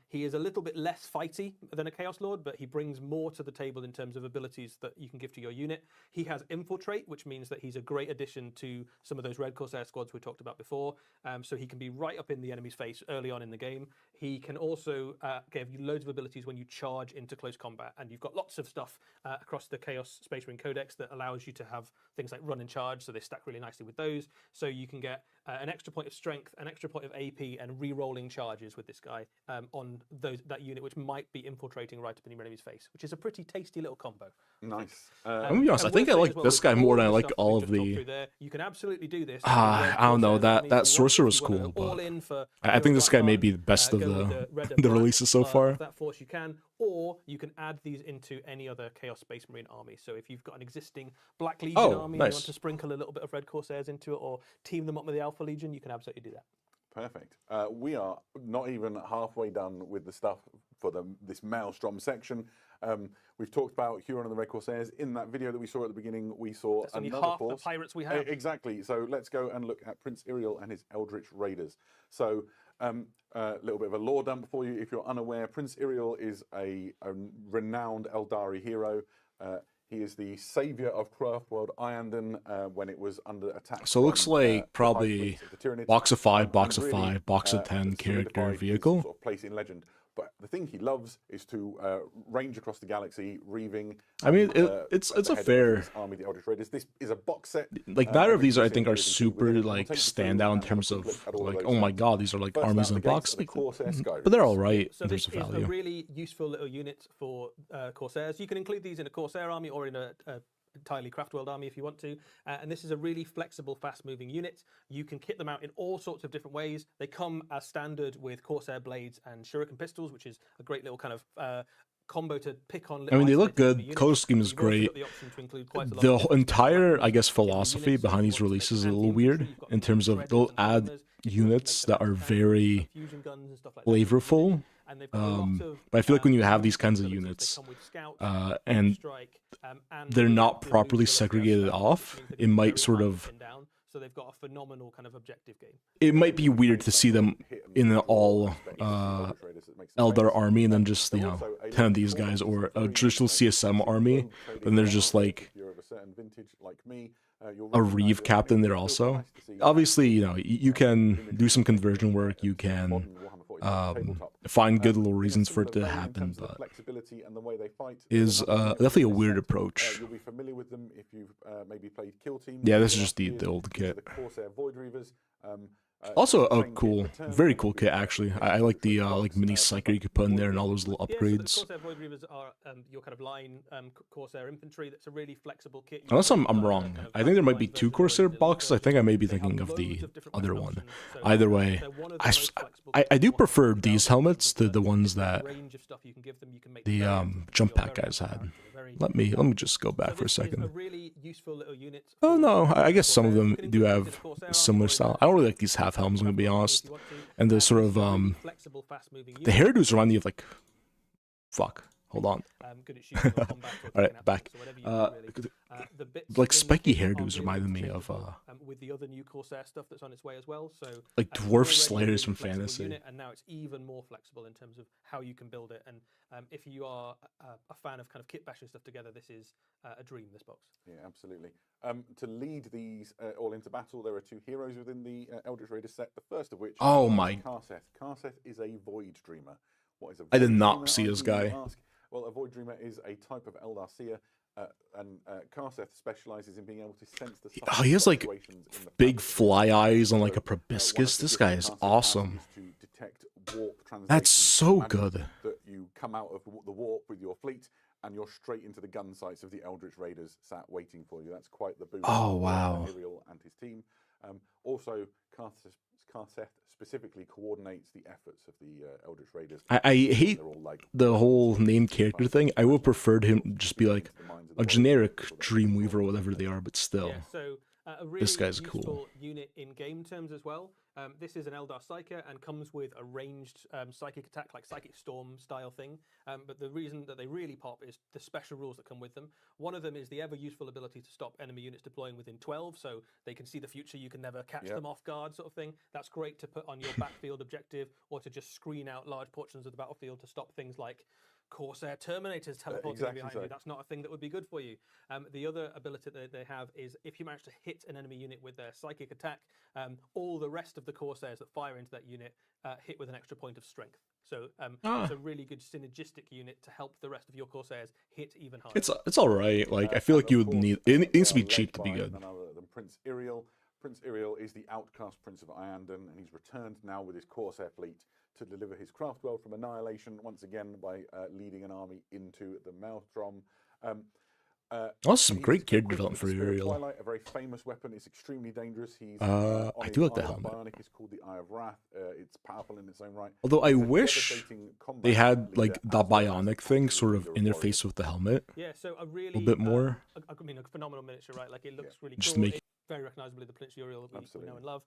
He is a little bit less fighty than a Chaos Lord, but he brings more to the table in terms of abilities that you can give to your unit. He has Infiltrate, which means that he's a great addition to some of those Red Corsair squads we talked about before. So he can be right up in the enemy's face early on in the game. He can also give you loads of abilities when you charge into close combat, and you've got lots of stuff across the Chaos Space Marine Codex that allows you to have things like run and charge, so they stack really nicely with those. So you can get an extra point of strength, an extra point of AP, and re-rolling charges with this guy on that unit, which might be infiltrating right up in your enemy's face, which is a pretty tasty little combo. Nice. I'm gonna be honest, I And think I worth saying like as well, this with guy more than I the like stuff all we've of just talked the. through there, you can absolutely do this. I don't know, that sorcerer was cool, all but in for I think this guy may be the best of go with the red and the black, releases so far. of that force you can, or you can add these into any other Chaos Space Marine army. So if you've got an existing Black Legion Oh, army, and nice. you want to sprinkle a little bit of Red Corsairs into it, or team them up with the Alpha Legion, you can absolutely do that. Perfect. We are not even halfway done with the stuff for this Maelstrom section. We've talked about Huron and the Red Corsairs. In that video that we saw at the beginning, we saw That's only another half the force. pirates we have. Exactly. So let's go and look at Prince Iriel and his Eldritch Raiders. So a little bit of a lore dump for you. If you're unaware, Prince Iriel is a renowned Eldari hero. He is the saviour of Craftworld Ianden when it was under attack. So it looks from, like the high probably fleets of the Tyranids, box of 5, and box of really, 5, box of 10 character solidified his vehicle. Sort of place in legend. But the thing he loves is to range across the galaxy, reaving. I mean, and, it's at the a head of fair. his army, the Eldritch Raiders. This is a box set. Like neither of every these I single think are is included super within it. We'll like take you through stand out in and have a terms quick of look at all of like, those oh my sets. god, these are like First armies out in the a gates box. are the Corsair Skyraiders. But they're all right So in this terms of is a value. really useful little unit for Corsairs. You can include these in a Corsair army or in a entirely Craftworld army if you want to. And this is a really flexible, fast-moving unit. You can kit them out in all sorts of different ways. They come as standard with Corsair blades and Shuriken pistols, which is a great little kind of combo to pick on. I mean, they look isolated good. units. Color scheme is You've also got great. the option to include quite a lot The of different entire, I weapons guess, in the philosophy units. So behind if these you want to make releases is a little anti-infantry, weird you've got in terms of shredders they'll and add jammers. If you want to units make that are tanks, very fusion guns and stuff like that. flavorful. And they've got a lot of, But I feel like when you have these kinds of abilities, they units, come with Scout, and Strike, and they're with not the properly use of their segregated stats, off, which means it they're might very sort hard to of. pin down. So they've got a phenomenal kind of objective game. It might be weird to see them in an all Eldar army and then just, you know, 10 of these guys, or a traditional CSM army, then there's just like a Reeve captain there also. Obviously, you know, you can do some conversion work, you can find good little reasons for it to happen, but is definitely a weird approach. You'll be familiar with them if you've maybe played Kill Team. Yeah, this is just the old kit. The Corsair Void Reavers. Also, a train kit, cool, return very and cool boost kit pack, actually. which I like the includes like box, mini plus psyker you could put in there and all those little Yeah, so the upgrades. Corsair Void Reavers are your kind of line Corsair infantry. That's a really flexible kit. You Unless can I'm buy a wrong. kind of I think there might customized be 2 version or Corsair an elite boxes. I think I version. may be They have thinking of the loads of different other weapon one. options, so Either way, they're one of the I, most s- flexible I kits do in Warhammer prefer 40,000 these in helmets terms of to the ones different that range of stuff you can give them. You can make the them very active, jump you're pack very guys active had. character, very Let me just go so back for a this is a second. really useful little unit. Oh for no, I guess some of Corsairs. them You can do include this in have a Corsair a army similar or in style. a I don't really like these half helms, I'm gonna be Craft army honest. if you want to. And the sort This of is a really flexible, fast-moving the unit. hairdos remind me of like, fuck. Hold on. Good at shooting or combat or All right, taking back. absence or whatever you do, really. The bits Like in the spiky kit are hairdos really reminded me of interchangeable, with the other new Corsair stuff that's on its way as well. So like it's dwarf already a slayers really from flexible fantasy. unit, and now it's even more flexible in terms of how you can build it. And if you are a fan of kind of kit bashing stuff together, this is a dream. This box. Yeah, absolutely. To lead these all into battle, there are 2 heroes within the Eldritch Raider set. The first of which Oh is my! Karseth. Karseth is a Void Dreamer. What is a Void I did not Dreamer, see I this hear you guy. ask? Well, a Void Dreamer is a type of Eldar Seer, and Karseth specializes in being able to sense the Oh, he has like fluctuations in the big fabric of the fly eyes on like a one proboscis. of the This gifts guy that is Karseth has awesome. is to detect warp That's translation. so Imagine good. that you come out of the warp with your fleet and you're straight into the gun sights of the Eldritch Raiders sat waiting for you. That's quite the boost. Oh, for, wow. Iriel and his team. Also, Karseth specifically coordinates the efforts of the Eldritch Raiders. I hate They're all like the whole named character thing. I would have preferred him just be like a generic Dreamweaver or whatever they are, but still. Yeah, so a really This guy's useful cool. unit in game terms as well. This is an Eldar Psyker and comes with a ranged psychic attack, like Psychic Storm style thing. But the reason that they really pop is the special rules that come with them. One of them is the ever useful ability to stop enemy units deploying within 12, so they can see the future, you can never catch them off guard, sort of thing. That's great to put on your backfield objective, or to just screen out large portions of the battlefield to stop things like Corsair Terminators teleporting behind you. That's not a thing that would be good for you. The other ability that they have is if you manage to hit an enemy unit with their psychic attack, all the rest of the Corsairs that fire into that unit hit with an extra point of strength. So it's a really good synergistic unit to help the rest of your Corsairs hit even harder. It's all right. Like I feel like you would need it needs to be cheap to be good. None other than Prince Iriel. Prince Iriel is the outcast Prince of Iandon, and he's returned now with his Corsair fleet to deliver his craft world from annihilation once again by leading an army into the Maelstrom. Some great character development for Uriel. Twilight, a very famous weapon. It's extremely dangerous. He's I do like the Eye of helmet. Bionic is called the Eye of Wrath. It's powerful in its own right. Although I He's a wish devastating combat they had leader like the as well as bionic a thing sort of leader warriors. interface with the helmet. Yeah, so a really A bit more. I mean, a phenomenal miniature, right? Like it looks really Just cool. make- It's very recognisably the Prince Uriel that we know Absolutely. and love.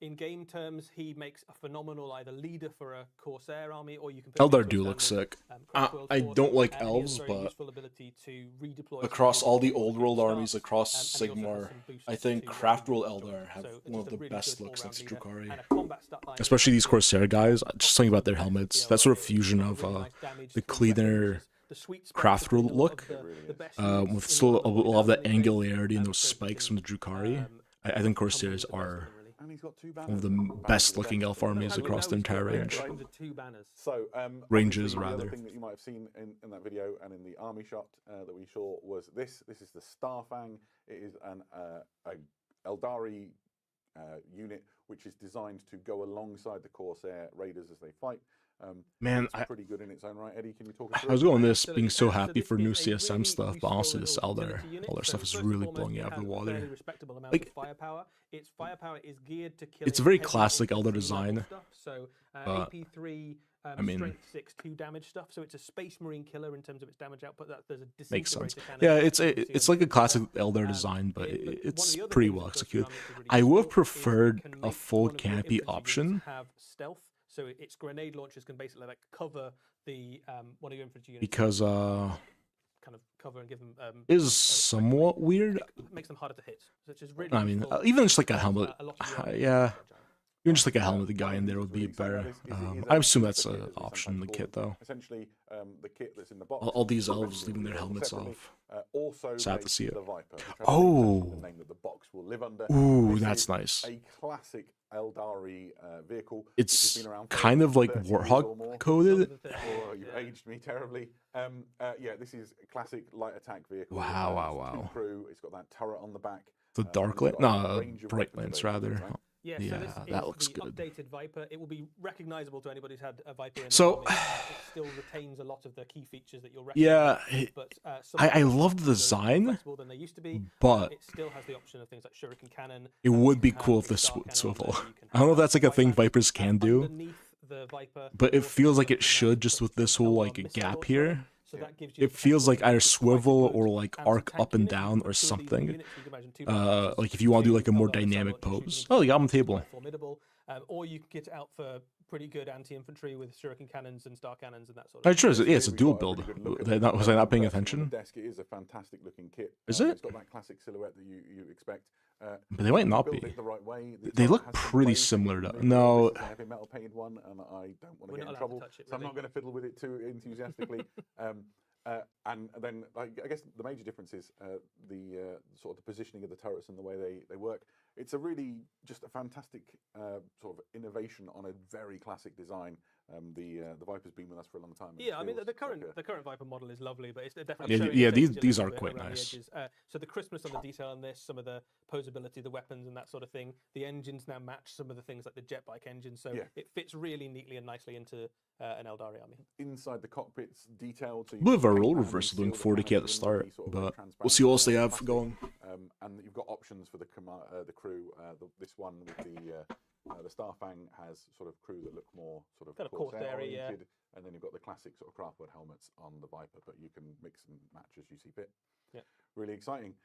In game terms, he makes a phenomenal either leader for a Corsair army, or you can. Put him Eldar into a do look standard, sick. Craftworld I force, don't like and he has elves, a very but useful ability to redeploy across some all the units old from world start, armies across and he also has Sigmar, some boosts I think to Craftworld weapon Eldar control. have So it's one of just a the really best good looks all-round next to leader. Drukhari. And a combat stat line Especially these is Corsair guys. Just something about their nice helmets. PL That sort of is fusion a of really nice damage the to weapons, cleaner which is the sweet spot craft between world a lot look, of the best with units in still a Warhammer lot of that 40,000 game. angularity and those So you spikes can, from the Drukhari. I think tumble Corsairs into the best of are them, really. And he's got 2 one banners. of the Banners best of the looking best. elf armies How do we across know the he's got entire red? range. It comes with 2 banners. So Ranges, obviously, the rather. other thing that you might have seen in that video and in the army shot that we saw was this. This is the Starfang. It is an Eldari unit which is designed to go alongside the Corsair Raiders as they fight. Man, it's pretty good in its own right. Eddie, can you talk us I through was it? going this Absolutely. being so So happy this for is new a CSM really stuff, but useful honestly, this little Eldar, utility unit. Eldar So stuff is first and really foremost, blowing you it out of the has a fairly water. respectable amount Like- of firepower. Its firepower is geared to killing It's a very heavy classic Eldar infantry level design, stuff. So but, AP3, I mean- strength 6, 2 damage stuff. So it's a Space Marine killer in terms of its damage output. There's a Makes sense. disintegrator cannon Yeah, that it's you can see it's on like a the classic picture. Eldar design, but But one of it's the other pretty things well that goes executed. through army I would have is it preferred can a make full one of your canopy infantry units option. have stealth. So its grenade launchers can basically like cover the one of your infantry units. Because Kind of cover and give them is somewhat weird. it makes them harder to hit, which is really I mean, useful even just like a because, helmet, a lot of your army is yeah. fragile. Even just like a helmet, the guy in there would be better. I assume that's an option in the kit, though. Essentially, the kit that's in the box. All these elves leaving their helmets separately, off. Also, Sad to makes see it. the Viper, which I believe is Oh. actually the name that the box will live under. Ooh, This that's is nice. A classic Eldari vehicle. which has It's been around for kind of like 30 years or Warhawk more. coded. Oh, you've aged me terribly. Yeah, this is a classic light attack vehicle. Wow, It's wow, two wow. crew. It's got that turret on the back. The and dark it's lance, got a no, range of bright weapons lance available, rather. right? Yeah, Yeah, so this is that looks the good. updated Viper. It will be recognizable to anybody who's had a Viper in So- the army. It still retains a lot of the key features that you'll Yeah, recognize. But some I of the love the are more design, flexible than they used to be. but It still has the option of things like shuriken cannon. it you would be can have cool if the this star would cannon on swivel. there, you can I don't know if have that's like a thing fightbacks. Vipers can do, Underneath the Viper, but you it also feels have like the it should command just put with this some whole L1 like missile gap launcher on it. here. So that gives you It feels like either quite swivel good or like anti-tank arc up and unit. You can down put or 2 of these in a something. unit, so you can imagine 2 battle Like if you want to do like a more L1 missile dynamic launcher shooting pose. into Oh, the it, album which is table. quite formidable. Or you can get it out for pretty good anti-infantry with shuriken cannons and star cannons and that sort of Oh, true. thing. Yeah, it's a We've dual got build. really good look at Was I not paying person on attention? the desk. It is a fantastic looking kit. Is it? It's got that classic silhouette that you expect. But they might not build be. it the right way. The They top look has some pretty ways to similar get to. moved. No, This is a heavy metal painted one, and I don't want to We're get not in allowed to trouble, touch it, so I'm not really. going to fiddle with it too enthusiastically. And then, like, I guess the major difference is the sort of the positioning of the turrets and the way they work. It's a really just a fantastic sort of innovation on a very classic design. The Viper's been with us for a long time. and it Yeah, I mean feels the current like a- the current Viper model is lovely, but it's definitely Yeah, showing yeah, its these- age a these little are bit quite around the nice. edges. So the crispness on the detail on this, some of the posability, the weapons and that sort of thing. The engines now match some of the things like the jet bike engine, so Yeah. it fits really neatly and nicely into an Eldari army. inside the cockpits detailed. So I believe our paint role that and then reversal doing seal the 40k at the canopies in start, really sort of but transparent, we'll see what else they have plastic. going. And you've got options for the crew. This one with the Starfang has sort of crew that look more sort of Kind of Corsair Corsair-y, yeah. oriented, and then you've got the classic sort of craftwood helmets on the Viper, but you can mix and match as you see fit. Yeah. Really exciting.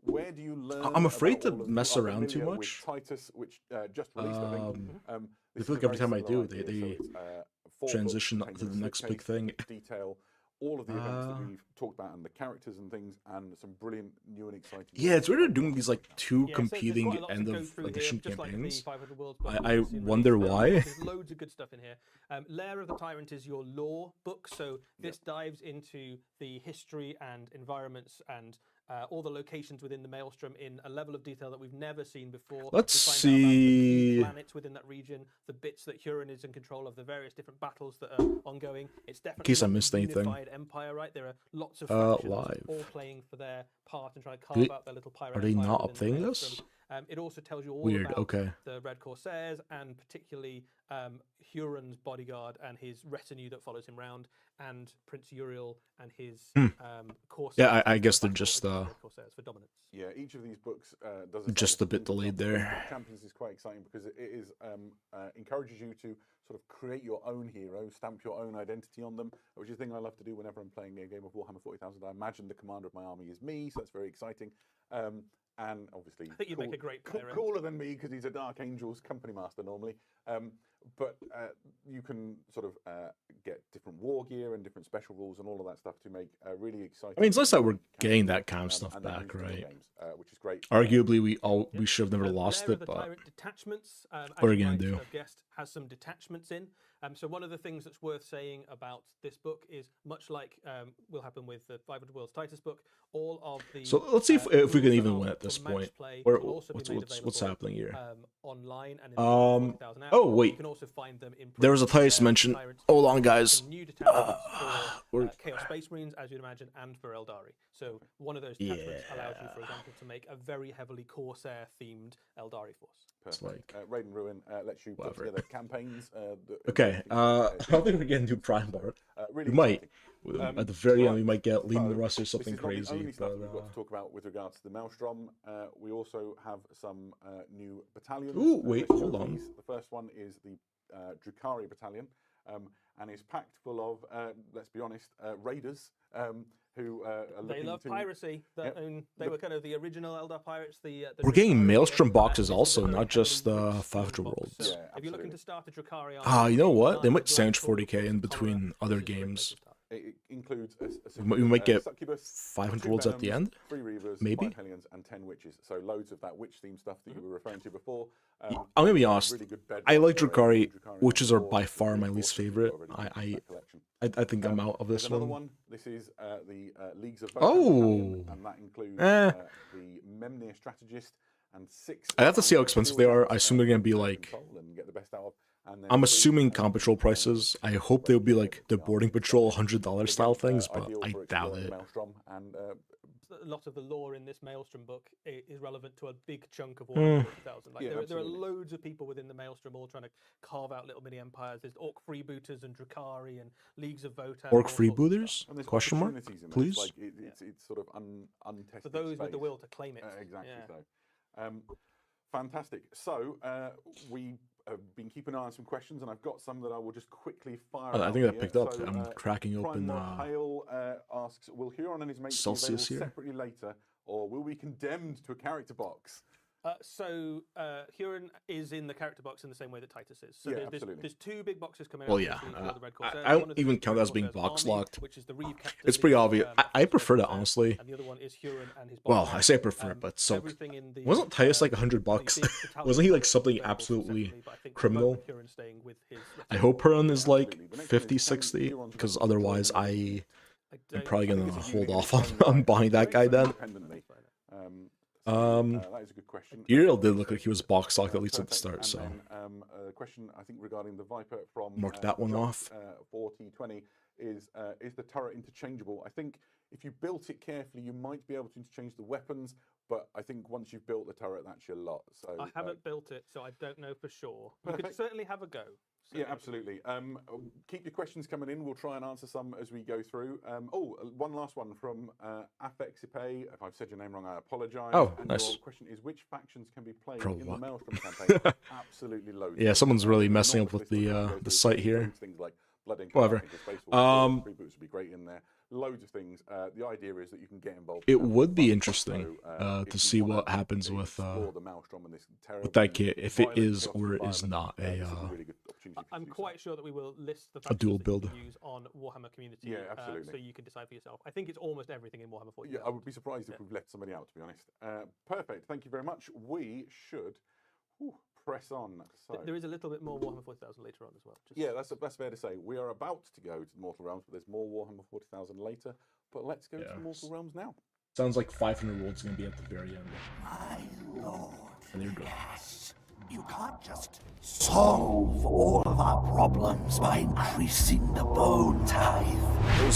Where do you learn? I'm afraid about to all of mess you are around too familiar much. With Titus, which just released, I think. I This feel is like a every very time I similar do, idea. they So it's, 4 transition books to the containing a next big slipcase thing. that detail all of the events that we've talked about and the characters and things, and some brilliant new and exciting. Yeah, it's weird they're doing these like two Yeah, so there's competing quite a lot to end go of through here, edition just like the campaigns. 500 Worlds book I we've seen wonder released. why. There's loads of good stuff in here. Lair of the Tyrant is your lore book, so this dives into the history and environments and all the locations within the Maelstrom in a level of detail that we've never seen before. Let's We find out about the key see. planets within that region, the bits that Huron is in control of, the various different battles that are ongoing. It's definitely case I not a missed anything. unified empire, right? There are lots of factions live. all playing for their part and trying to Do carve out their little pirate. Are they empire not within the updating Maelstrom. this? It also tells you all Weird. about Okay. the Red Corsairs and particularly Huron's bodyguard and his retinue that follows him round, and Prince Uriel and his Corsairs. Yeah, I guess they're battle just, against the Red Corsairs for dominance. Yeah, each of these books does Just a bit delayed there. Champions is quite exciting because it is encourages you to sort of create your own hero, stamp your own identity on them, which is a thing I love to do whenever I'm playing a game of Warhammer 40,000. I imagine the commander of my army is me, so that's very exciting. And obviously, I think you make a great player. cooler than me because he's a Dark Angels company master normally. But you can sort of get different war gear and different special rules and all of that stuff to make a really exciting. I mean, it's nice that we're getting that kind of stuff and then back, use it in right? games, which is great. Arguably, we should have never lost Lair it, of the but Tyrant detachments. what are you gonna do? Guest has some detachments in. So one of the things that's worth saying about this book is much like will happen with the 500 Worlds Titus book. All of the So let's see if we rules can that even are win at this for match point. play Or will also be made what's available, happening here? online and in Um, 40,000 apps. oh, wait. You can also find them in There was a print, Titus mention. Tyrant, Hold on, guys. some new detachments for we're- Chaos Space Marines, as you'd imagine, and for Eldari. So one of those detachments allows you, for example, to make a very heavily Corsair-themed Eldari force. Perfect. Raiden Ruin lets you put whatever. together campaigns. Okay, I don't think we're getting to Prime Bar. Really We might. exciting. At the very end, right. we might get Leading the So, Rust or this something is not the crazy. only stuff But we've got to talk about with regards to the Maelstrom. We also have some new battalions. Ooh, wait, There's two hold of on. these. The first one is the Drukari Battalion, and is packed full of, let's be honest, raiders who are They looking love to... piracy. They were kind of the original Eldar pirates. The we're getting Drukari Maelstrom here. boxes This is also, a very not just heavily the mixed 500 box. Worlds. So Yeah, if you're looking absolutely. to start a Drukari You know what? They army, might sandwich Black 40k in Sword, between Horror, other this is a great place games. to start. It includes We might get succubus, 500 2 Worlds at the Venoms, end? 3 Reavers, Maybe? 5 Hellions, and 10 Witches. So loads of that witch theme stuff that you were referring to before. I'm gonna be honest. Really good bedrock I like for a Drukari, Drukari witches are army, by or far my Drukari least forces favorite. already I in that collection. I think I'm out of There's this another one. one. This is the Leagues of Oh. Battalion, and that includes Eh. the Memnir Strategist and 6. I have to see how expensive they are. I assume they're gonna be like. And get the best out of. And then I'm 3, assuming comp patrol prices. I hope they'll be like the boarding patrol $100 style things, but ideal I for doubt exploring it. Maelstrom and a lot of the lore in this Maelstrom book is relevant to a big chunk of Warhammer 40,000. Like Yeah, there are absolutely. loads of people within the Maelstrom all trying to carve out little mini empires. There's Orc freebooters and Drukhari and Leagues of Votan. Orc all sorts of stuff. freebooters? And there's Question mark? opportunities in there. Please. It's like it's sort of untested For those with the space. will to claim it. Exactly Yeah. so. Fantastic. So we have been keeping an eye on some questions, and I've got some that I will just quickly fire. I out think that here. picked up. So, I'm cracking open. Prime Hale asks, will Huron and his mates be Celsius available here. separately later, or will we be condemned to a character box? So Huron is in the character box in the same way that Titus is. So Yeah, there's absolutely. two big boxes coming Well, out. yeah, this week for the Red Corsair. I One don't is even the count Red that as being Corsair's box army, locked. which is the Reeve Captain It's pretty League, obvious. I prefer that, honestly. And the other one is Huron and his Well, bodyguard. I say I prefer, but so Everything in the, wasn't Titus like $100? the big battalion Wasn't he like is something available absolutely separately, but I think criminal? both Huron staying with his I hope Huron is like Absolutely. The next one is 50, can 60, Huron's because got otherwise control I'm don't probably think gonna it's a hold unit off in on, its own on right. buying that guy then. Independently. That is a good question. Uriel did look like he was box locked at least at the Perfect. start, And so then, a question I think regarding the Viper from mark that one Jock, off. 4020 is the turret interchangeable? I think if you built it carefully, you might be able to interchange the weapons, but I think once you've built the turret, that's your lot. So I haven't built it, so I don't know for sure. You could Perfect. certainly have a go. yeah, absolutely. Keep your questions coming in. We'll try and answer some as we go through. One last one from Afexipe. If I've said your name wrong, I apologise. Oh, and nice. Your question is, which factions can be played Pro in the what? Maelstrom campaign? Absolutely loads. Yeah, someone's really messing up with Enormous list the of site here. includes things like Blood Ink, Whatever. Space Wolves, Freeboots would be great in there. Loads of things. The idea is that you can get involved. It and have would be fun. interesting So, if to you see wanna what happens with explore the Maelstrom and this with that terribly kit, if it violent, is chaotic or is environment, not this is a really good opportunity for you I'm to do quite sure that we will list the dual factions that build. you can use on Warhammer Community, Yeah, absolutely. so you can decide for yourself. I think it's almost everything in Warhammer 40. Yeah, I would be surprised if we've left somebody out, to be honest. Perfect. Thank you very much. We should press on. So, There is a little bit more Warhammer 40,000 later on as well. Just yeah, that's fair to say. We are about to go to the Mortal Realms, but there's more Warhammer 40,000 later. But let's go to the Mortal Realms now. Sounds like 500 worlds gonna be at the very end. My lord, And you're good. yes. You can't just solve all of our problems by increasing the bone tithe.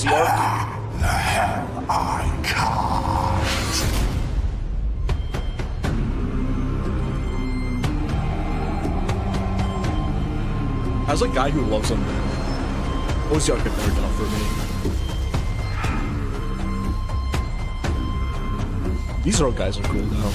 The hell I can't. As a guy who loves them, Ozark could never done for me. These are guys are cool though.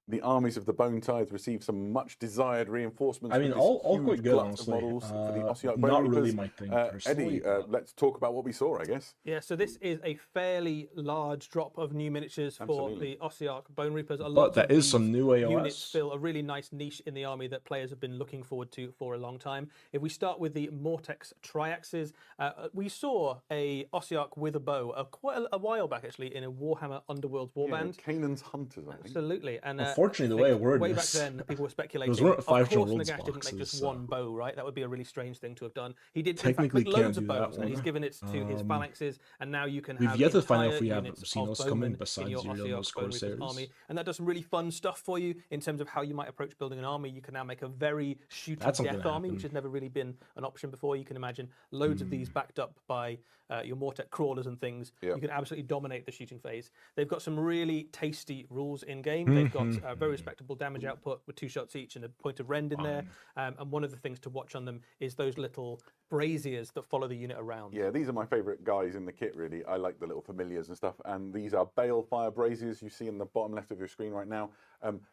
The armies of the Bone Tithe received some much desired reinforcements. I mean, with this all huge quite good, glut of honestly. models for the Ossiarch Bone Not Reapers. really my thing personally. Eddie, let's talk about what we saw, I guess. Yeah, so this is a fairly large drop of new miniatures Absolutely. for the Ossiarch Bone Reapers. But that is some new AOS. Units fill a really nice niche in the army that players have been looking forward to for a long time. If we start with the Mortex Triaxes, we saw a Ossiarch with a bow quite a while back, actually, in a Warhammer Underworld warband. Canaan's Hunters, I think. Absolutely, and Unfortunately, the I way think it worded way back this- then, people were speculating. Those weren't Of 500 course, worlds Nagash didn't make just boxes, one bow, right? That would be a really strange thing to have done. He did in Technically fact make can't loads of do that bows, and he's one. given it to his phalanxes, and now you can We've have yet to find out if entire we have units seen of those coming bowmen besides in your Uriel and Ossiarch those Bone Reapers Corsairs. army, and that does some really fun stuff for you in terms of how you might approach building an army. You can now make a very shooty That's not death gonna army, happen. which has never really been an option before. You can imagine loads of these backed up by your Mortec crawlers and things. Yep. You can absolutely dominate the shooting phase. They've got some really tasty rules in game. They've got a very respectable damage output with 2 shots each and a point of rend in there. And one of the things to watch on them is those little braziers that follow the unit around. Yeah, these are my favourite guys in the kit, really. I like the little familiars and stuff. And these are Balefire Braziers you see in the bottom left of your screen right now.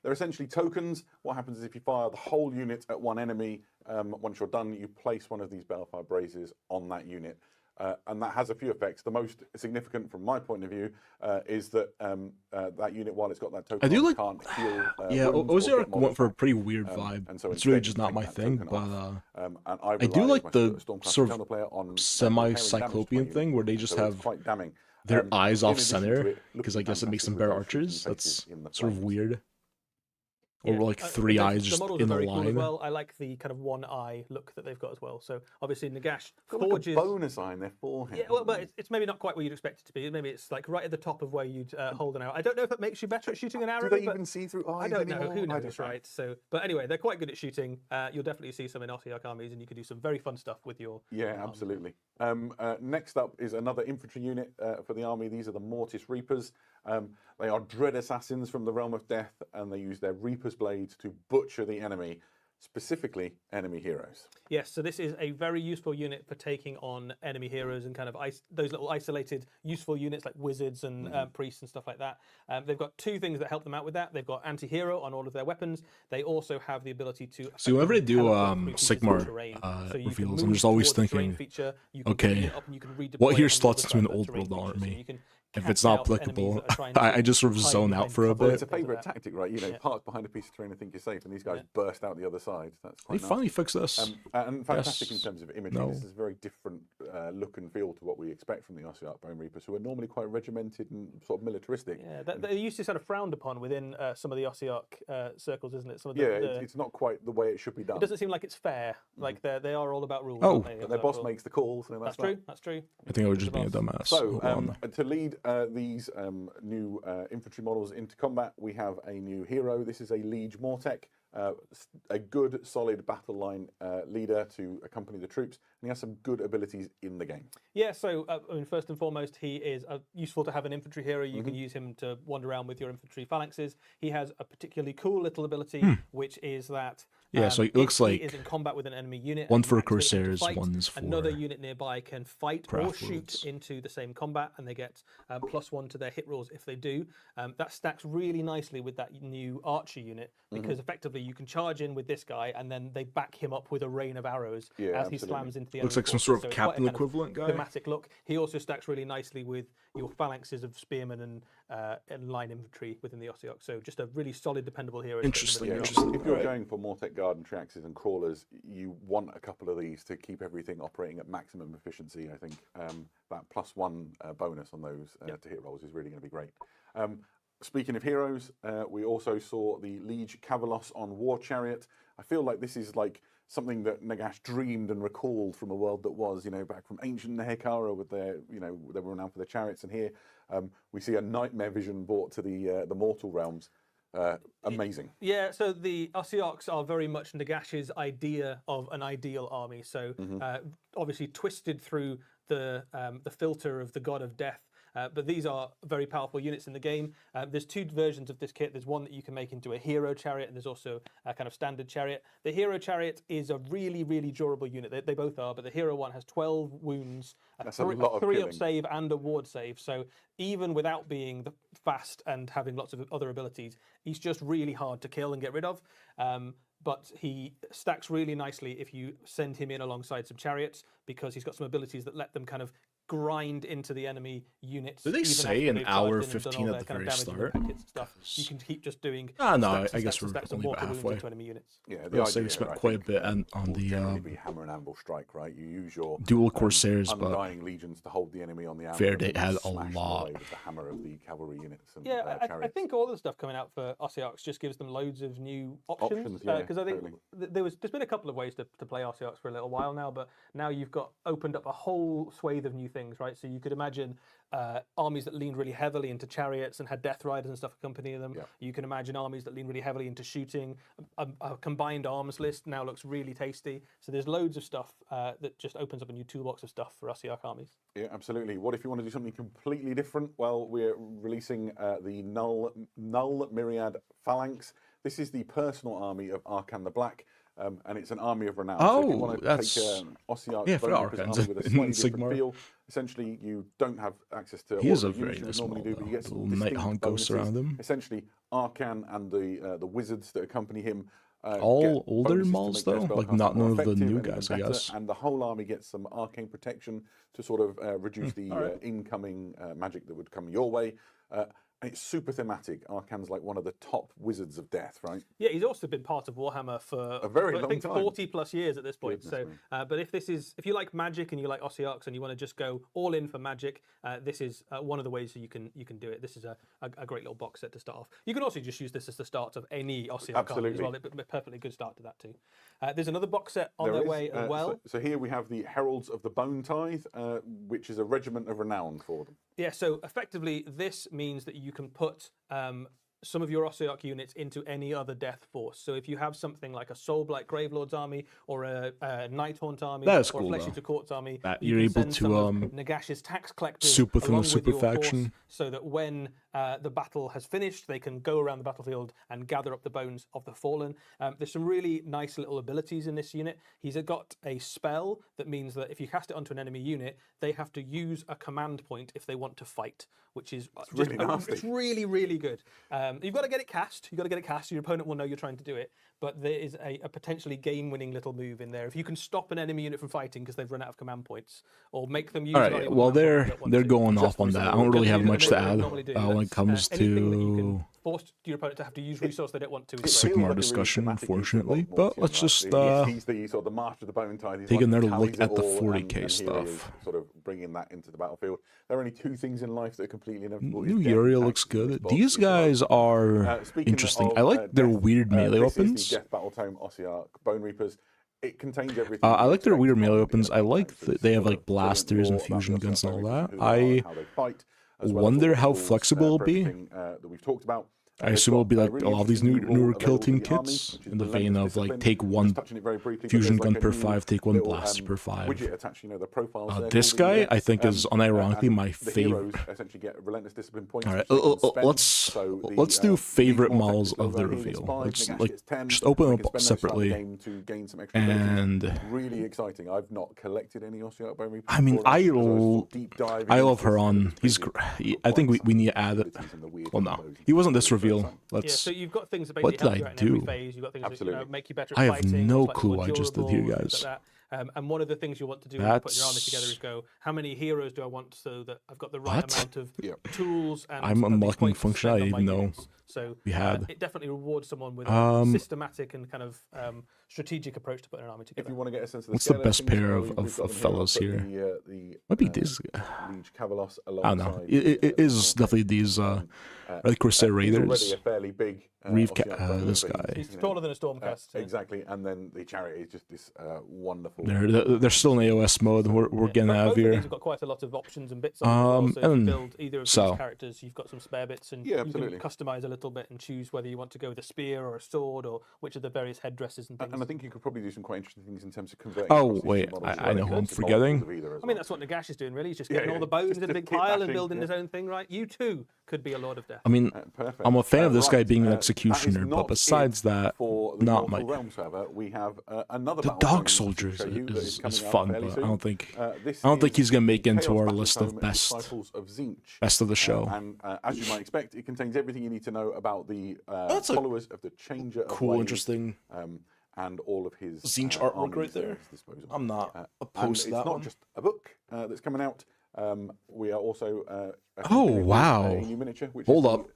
They're essentially tokens. What happens is if you fire the whole unit at one enemy, once you're done, you place one of these Balefire Braziers on that unit. And that has a few effects. The most significant, from my point of view, is that that unit, while it's got that token, I do on, like- can't heal. Yeah, wounds or Ozark get models went for a back. pretty weird vibe. And so It's really instead just you not take my that thing, token but off. And I do like the Stormcast sort of Eternal player on semi repairing damage to my Cyclopean unit. thing where they just So it's have quite damning. their eyes in off addition to center, it because looking I guess it makes them fantastic better with those shooting archers. That's faces in the sort of flames. weird. Or Yeah, like three eyes just the models in are a very cool as line. well. I like the kind of one eye look that they've got as well. So obviously Nagash Got forges. like a bonus eye in their forehead. Yeah, well, but it's maybe not quite where you'd expect it to be. Maybe it's like right at the top of where you'd hold an arrow. I don't know if that makes you better at shooting an arrow. Do they but even see through eyes I don't know. anymore? Who I knows, don't know. right? So, but anyway, they're quite good at shooting. You'll definitely see some in Ossiarch armies, and you can do some very fun stuff with your. Yeah, absolutely. Next up is another infantry unit for the army. These are the Mortis Reapers. They are dread assassins from the realm of death, and they use their Reaper's blades to butcher the enemy, specifically enemy heroes. Yes, so this is a very useful unit for taking on enemy heroes and kind of those little isolated useful units like wizards and priests and stuff like that. They've got two things that help them out with that. They've got anti-hero on all of their weapons. They also have the ability to. So whenever they do teleport through pieces of Sigmar terrain. So you can reveals, I'm move just always towards the terrain thinking, feature, you can okay, bring it up and you can redeploy what it here on the slots other into an side of old the terrain world feature. So army? you can If catch it's not out enemies applicable, that are trying I to just sort of hide zone out behind for a cover bit. It's a and things favourite like that. tactic, right? You know, parts behind a piece of terrain and think you're safe, and these guys burst out the other side. That's They quite nice. finally fixed this. And fantastic Yes. in terms of imagery. No. This is a very different look and feel to what we expect from the Ossiarch Bone Reapers, who are normally quite regimented and sort of militaristic. Yeah, they used to sort of frowned upon within some of the Ossiarch circles, isn't it? Some of Yeah, the, it's not quite the way it should be done. it doesn't seem like it's fair. Like they are all about rules. Oh. aren't they? But their Ossiarch boss rules. makes the calls. So That's true. That's true. I think I was just being a dumbass. So, Hold on. to lead these new infantry models into combat, we have a new hero. This is a Liege Mortek, a good, solid battle line leader to accompany the troops, and he has some good abilities in the game. Yeah, so I mean, first and foremost, he is useful to have an infantry hero. You can use him to wander around with your infantry phalanxes. He has a particularly cool little ability, which is that Yeah, so it if looks he like is in combat with an enemy unit. one and for you activate him to Corsairs, fight, one's for another unit nearby can fight or craft shoot lords. into the same combat, and they get +1 to their hit rolls if they do. That stacks really nicely with that new archer unit because effectively you can charge in with this guy, and then they back him up with a rain of arrows as he absolutely. slams into the Looks enemy like some forces. sort of So it's quite a captain kind of equivalent guy. thematic look. He also stacks really nicely with your phalanxes of spearmen and line infantry within the Ossiarch. So just a really solid, dependable hero. to put in the Interesting, middle of the interesting. army. If you're Right. going for Mortek Guard and Triaxes and Crawlers, you want a couple of these to keep everything operating at maximum efficiency. I think that +1 bonus on those to hit rolls is really going to be great. Speaking of heroes, we also saw the Liege Cavalos on War Chariot. I feel like this is like something that Nagash dreamed and recalled from a world that was, you know, back from ancient Nehekara with their, you know, they were renowned for their chariots. And here we see a nightmare vision brought to the mortal realms. Amazing. Yeah, so the Ossiarchs are very much Nagash's idea of an ideal army. So obviously twisted through the filter of the god of death. But these are very powerful units in the game. There's two versions of this kit. There's one that you can make into a hero chariot, and there's also a kind of standard chariot. The hero chariot is a really, really durable unit. They both are, but the hero one has 12 wounds, That's a lot of 3 killing. up save, and a ward save. So even without being fast and having lots of other abilities, he's just really hard to kill and get rid of. But he stacks really nicely if you send him in alongside some chariots, because he's got some abilities that let them kind of grind into the enemy units. Did they even say after an they've hour charged in and done 15 all at their the kind very of damage and start? packets and stuff. You can keep just doing Ah, no, stacks I and guess stacks and we're stacks of only about mortal wounds halfway. into enemy units. Yeah, We also spent quite a bit on will the generally be hammer and anvil strike, right? You use your dual Corsairs, but undying legions to hold the enemy on the anvil. Fair Day and then had a smash them lot. away with the hammer of the cavalry units and Yeah, I chariots. think all the stuff coming out for Ossiarchs just gives them loads of new options. yeah, Because I think totally. there's been a couple of ways to play Ossiarchs for a little while now, but now you've got opened up a whole swathe of new things, right? So you could imagine armies that leaned really heavily into chariots and had death riders and stuff accompanying them. Yeah. You can imagine armies that lean really heavily into shooting. A combined arms list now looks really tasty. So there's loads of stuff that just opens up a new toolbox of stuff for Ossiarch armies. Yeah, absolutely. What if you want to do something completely different? Well, we're releasing the Null Myriad Phalanx. This is the personal army of Arkan the Black, and it's an army of renown. So if you Oh, want to that's- take Ossiarch yeah, for Bone Reapers Arkan's army with a in slightly different Sigmar. feel, essentially you don't have access to He all is the a very units you nice would normally model, do, but you get though. some Little night distinct haunt ghosts bonuses. around him. Essentially, Arkan and the wizards that accompany him. All get older bonuses to models, make their though? Like, spellcasting not more none of the effective new and even guys, I better, guess. And the whole army gets some arcane protection to sort of reduce the incoming magic that would come your way. And it's super thematic. Arcan's like one of the top wizards of death, right? Yeah, he's also been part of Warhammer for A very I long think time. 40 plus years at this point. Goodness So, but if you like magic and you like Ossiarchs and you want to just go all in for magic, this is one of the ways that you can do it. This is a great little box set to start off. You can also just use this as the start of any Ossiarch army as well. It's a perfectly good start to that too. There's another box set on their way as well. So here we have the Heralds of the Bone Tithe, which is a regiment of renown for them. Yeah, so effectively, this means that you can put some of your Ossiarch units into any other death force. So if you have something like a Soulblight Gravelord's army or a Nighthaunt army That is or cool, a Flesh though. Eater Court's army, That you you're can able send to, some of Nagash's tax collectors soup within along a with super your force, faction. so that when the battle has finished, they can go around the battlefield and gather up the bones of the fallen. There's some really nice little abilities in this unit. He's got a spell that means that if you cast it onto an enemy unit, they have to use a command point if they want to fight, which is really nasty. It's really, really good. You've got to get it cast. You've got to get it cast. Your opponent will know you're trying to do it. But there is a potentially game-winning little move in there. If you can stop an enemy unit from fighting because they've run out of command points, or make them use. All right. Well, they're going off on that. I don't really have much to add when it comes to force your opponent to have to use resource they don't want to. Sigmar discussion, unfortunately. But let's just he's the sort of the master of the Bone Tithe. He's take one who another tallies look it at the all, 40k and here he is, stuff. sort of bringing that into the battlefield. There are only two things in life that are completely inevitable. New Uriel looks good. These guys are interesting. I like their weird melee weapons. Death Battle Tome Ossiarch Bone Reapers. It contains everything. I like their weird melee weapons. I like that they have like blasters and fusion guns and all that. I wonder how flexible it'll be. That we've talked about. I assume it'll be like a lot of these newer kill team kits in the vein of like take one fusion gun per 5, take one blaster per 5. This guy I think is unironically my favorite. All right, let's do favorite models of the reveal. Let's just open them up separately. And really exciting. I've not collected any Ossiarch Bone Reapers. I mean, I love Huron. He's I think we need to add it. Well, no, he wasn't this reveal. Yeah, so you've got things that basically help you out in every phase. You've got things that make you better at I have fighting. no like clue. I just did here, durable, guys. like that. And one of the things you want to do when you put your army together is go, how many heroes do I want so that I've got the right amount of tools and I'm unlocking functionality even though so we had. It definitely rewards someone with a systematic and kind of strategic approach to putting an army together. If you want to get a sense of What's the best pair of fellows here? Might be this guy. I don't know. It is definitely these Crusade Raiders. A fairly big this guy. He's taller than a Stormcast. Exactly, and then the chariot is just this wonderful. They're still in AOS mode. We're getting out of here. You've got quite a lot of options and bits on so if you build either of these characters, you've got some spare bits, and you can customize a little bit and choose whether you want to go with a spear or a sword or which of the various headdresses and things. And I think you could probably do some quite interesting things in terms of converting. Oh wait, I know who I'm forgetting. I mean, that's what Nagash is doing, really. He's just getting all the bones in a big pile and building his own thing, right? You too could be a Lord of Death. I mean, I'm a fan of this guy being an executioner, but besides that, not my. We have another. The Dog Soldiers is fun, but I don't think he's gonna make it into our list of best of the show. And as you might expect, it contains everything you need to know about the followers of the Changer of cool, Ways, interesting. And all of his Tzeentch artwork right there. I'm not opposed to that. It's not just a book that's coming out. We are also. Oh wow! A new miniature, which Hold is up.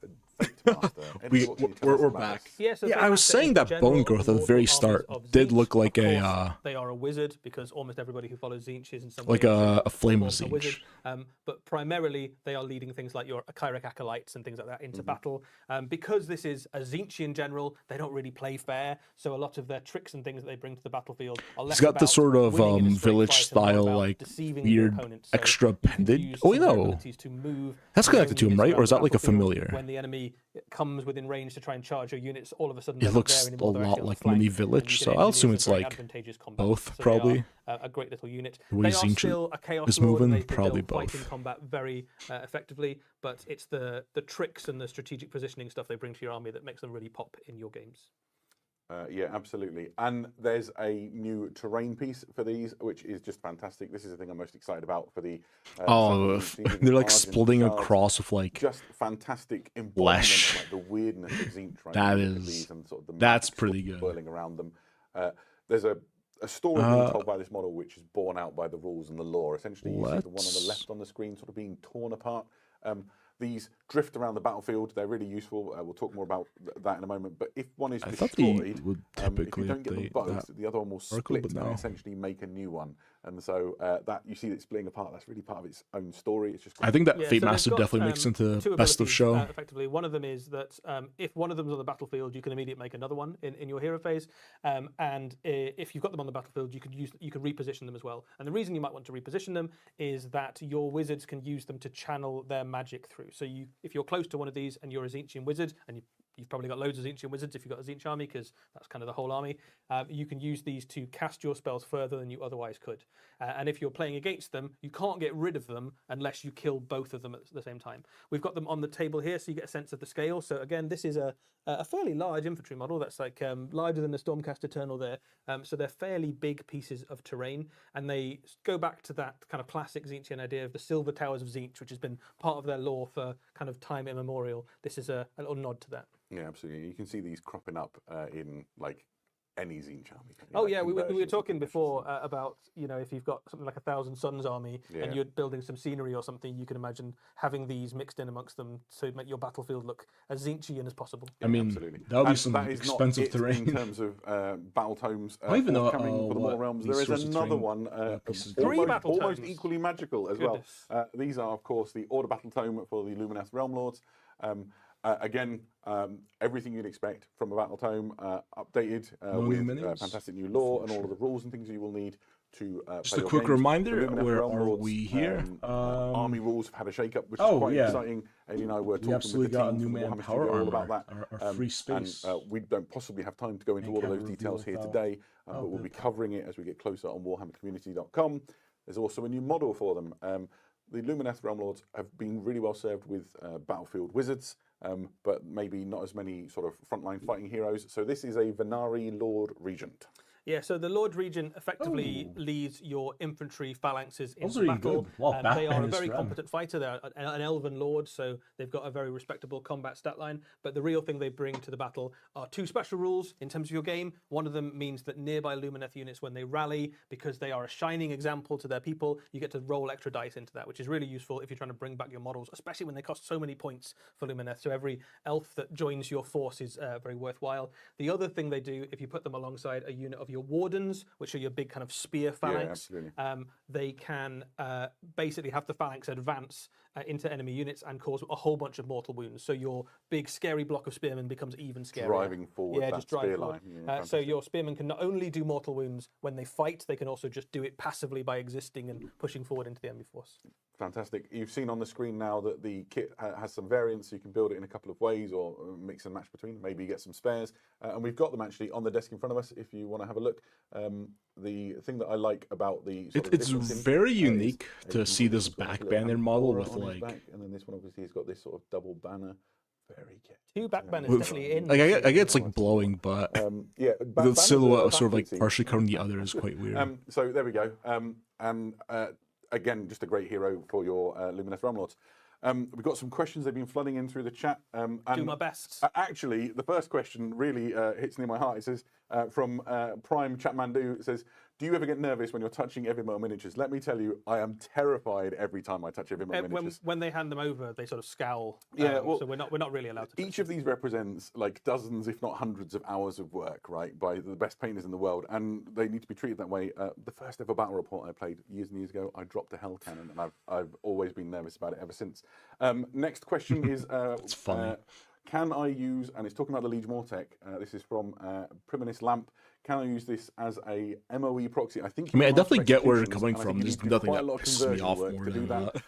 We're back. Yeah, I was saying that bone growth at the very start did look like they are a wizard because almost everybody who follows Tzeentch is in some way like a flame of wizard. Tzeentch. But primarily they are leading things like your Chirec acolytes and things like that into battle. Because this is a Tzeentchian general, they don't really play fair. So a lot of their tricks and things that they bring to the battlefield are less. He's got the sort of village style like weird extra pendant. Oh no, that's connected to him, right? Or is that like a familiar? When the enemy comes within range to try and charge your units, all of a sudden it looks a lot like Mini Village, so I'll assume it's like both, probably. A great little unit. The way they are still a Chaos Lord, and they probably fight both. in combat very effectively, but it's the tricks and the strategic positioning stuff they bring to your army that makes them really pop in your games. Yeah, absolutely. And there's a new terrain piece for these, which is just fantastic. This is the thing I'm most excited about for the. They're like splitting across with like just fantastic flesh. Like the weirdness of Tzeentch. Right? That is. That's pretty good. Swirling around them. There's a story being told by this model, which is borne out by the rules and the lore. Essentially, you see the one on the left on the screen, sort of being torn apart. These drift around the battlefield. They're really useful. We'll talk more about that in a moment. But if one is I thought they destroyed, would if typically you don't get them update both, that the other one will Oracle, split but and no. essentially make a new one. And so that you see it splitting apart. That's really part of its own story. It's just I think that Yeah, Fate so they've Master got, definitely makes into two best of abilities, show. Effectively, one of them is that if one of them's on the battlefield, you can immediately make another one in your hero phase. And if you've got them on the battlefield, you could reposition them as well. And the reason you might want to reposition them is that your wizards can use them to channel their magic through. So if you're close to one of these and you're a Tzeentchian wizard, and you've probably got loads of Tzeentchian wizards if you've got a Tzeentch army, because that's kind of the whole army. You can use these to cast your spells further than you otherwise could. And if you're playing against them, you can't get rid of them unless you kill both of them at the same time. We've got them on the table here, so you get a sense of the scale. So again, this is a fairly large infantry model. That's like larger than the Stormcast Eternal there. So they're fairly big pieces of terrain, and they go back to that kind of classic Tzeentchian idea of the Silver Towers of Tzeentch, which has been part of their lore for kind of time immemorial. This is a little nod to that. Yeah, absolutely. You can see these cropping up in like any Tzeentch army. Oh yeah, we were talking before about, if you've got something like 1,000 Suns army and you're building some scenery or something, you can imagine having these mixed in amongst them to make your battlefield look as Tzeentchian as possible. I mean, absolutely. that would be And some that is expensive not it terrain. in terms of battle tomes. I don't even know coming for the what Mortal Realms. these There is sorts of another terrain one, pieces do. Three battle almost tomes. equally magical as Goodness. well. These are, of course, the Order Battle Tome for the Lumineth Realm Lords. Again, everything you'd expect from a battle tome, updated with fantastic new lore and all of the rules and things you will need to Just play a your quick games. reminder, The Lumineth where Realm are Lords, we here? Army rules have had a shake-up, which is Oh, quite yeah. exciting. And I were We talking absolutely with the got a team new from the man Warhammer power Studio all armor, about that. our free space. And we don't possibly have time to go into all of can't those reveal details here without- today, but we'll be covering it as we get closer on warhammercommunity.com. There's also a new model for them. The Lumineth Realm Lords have been really well served with battlefield wizards, but maybe not as many sort of frontline fighting heroes. So this is a Venari Lord Regent. Yeah, so the Lord Regent effectively leads your infantry phalanxes Those into are really battle. good. Wow, They are a Batman very is competent fighter. They're an elven lord, so they've got a very respectable combat stat line. But the real thing they bring to the battle are two special rules in terms of your game. One of them means that nearby Lumineth units, when they rally, because they are a shining example to their people, you get to roll extra dice into that, which is really useful if you're trying to bring back your models, especially when they cost so many points for Lumineth. So every elf that joins your force is very worthwhile. The other thing they do, if you put them alongside a unit of your wardens, which are your big kind of spear phalanx, they can basically have the phalanx advance into enemy units and cause a whole bunch of mortal wounds. So your big scary block of spearmen becomes even scarier. Driving forward that just drive spear forward. line. Yeah, so your spearmen can not only do mortal wounds when they fight, they can also just do it passively by existing and pushing forward into the enemy force. Fantastic. You've seen on the screen now that the kit has some variants. You can build it in a couple of ways or mix and match between. Maybe get some spares. And we've got them actually on the desk in front of us if you want to have a look. The thing that I like about the It's very unique to see this back banner model with like... And then this one obviously has got this sort of double banner. Very catchy. Two back banners definitely in. Like I get it's like blowing, but yeah, the silhouette of sort of like back, partially covering the other is quite weird. So there we go. Again, just a great hero for your Lumineth Realm Lords. We've got some questions they've been flooding in through the chat. Do my best. Actually, the first question really hits near my heart. It says from Prime Chatmandu. It says, "Do you ever get nervous when you're touching Evermore miniatures?" Let me tell you, I am terrified every time I touch Evermore miniatures. When they hand them over, they sort of scowl. Yeah, well, so we're not really allowed to. Each of these represents like dozens, if not hundreds, of hours of work, right, by the best painters in the world, and they need to be treated that way. The first ever battle report I played years and years ago, I dropped a hell cannon, and I've always been nervous about it ever since. Next question is, It's funny. can I use, and it's talking about the Liege Mortec, this is from Priminus Lamp, can I use this as a MOE proxy? I think. I mean, I you can definitely ask get where for you're coming executions, and I from. think you There's need to do nothing quite that a lot of pisses me conversion off work more to than do that.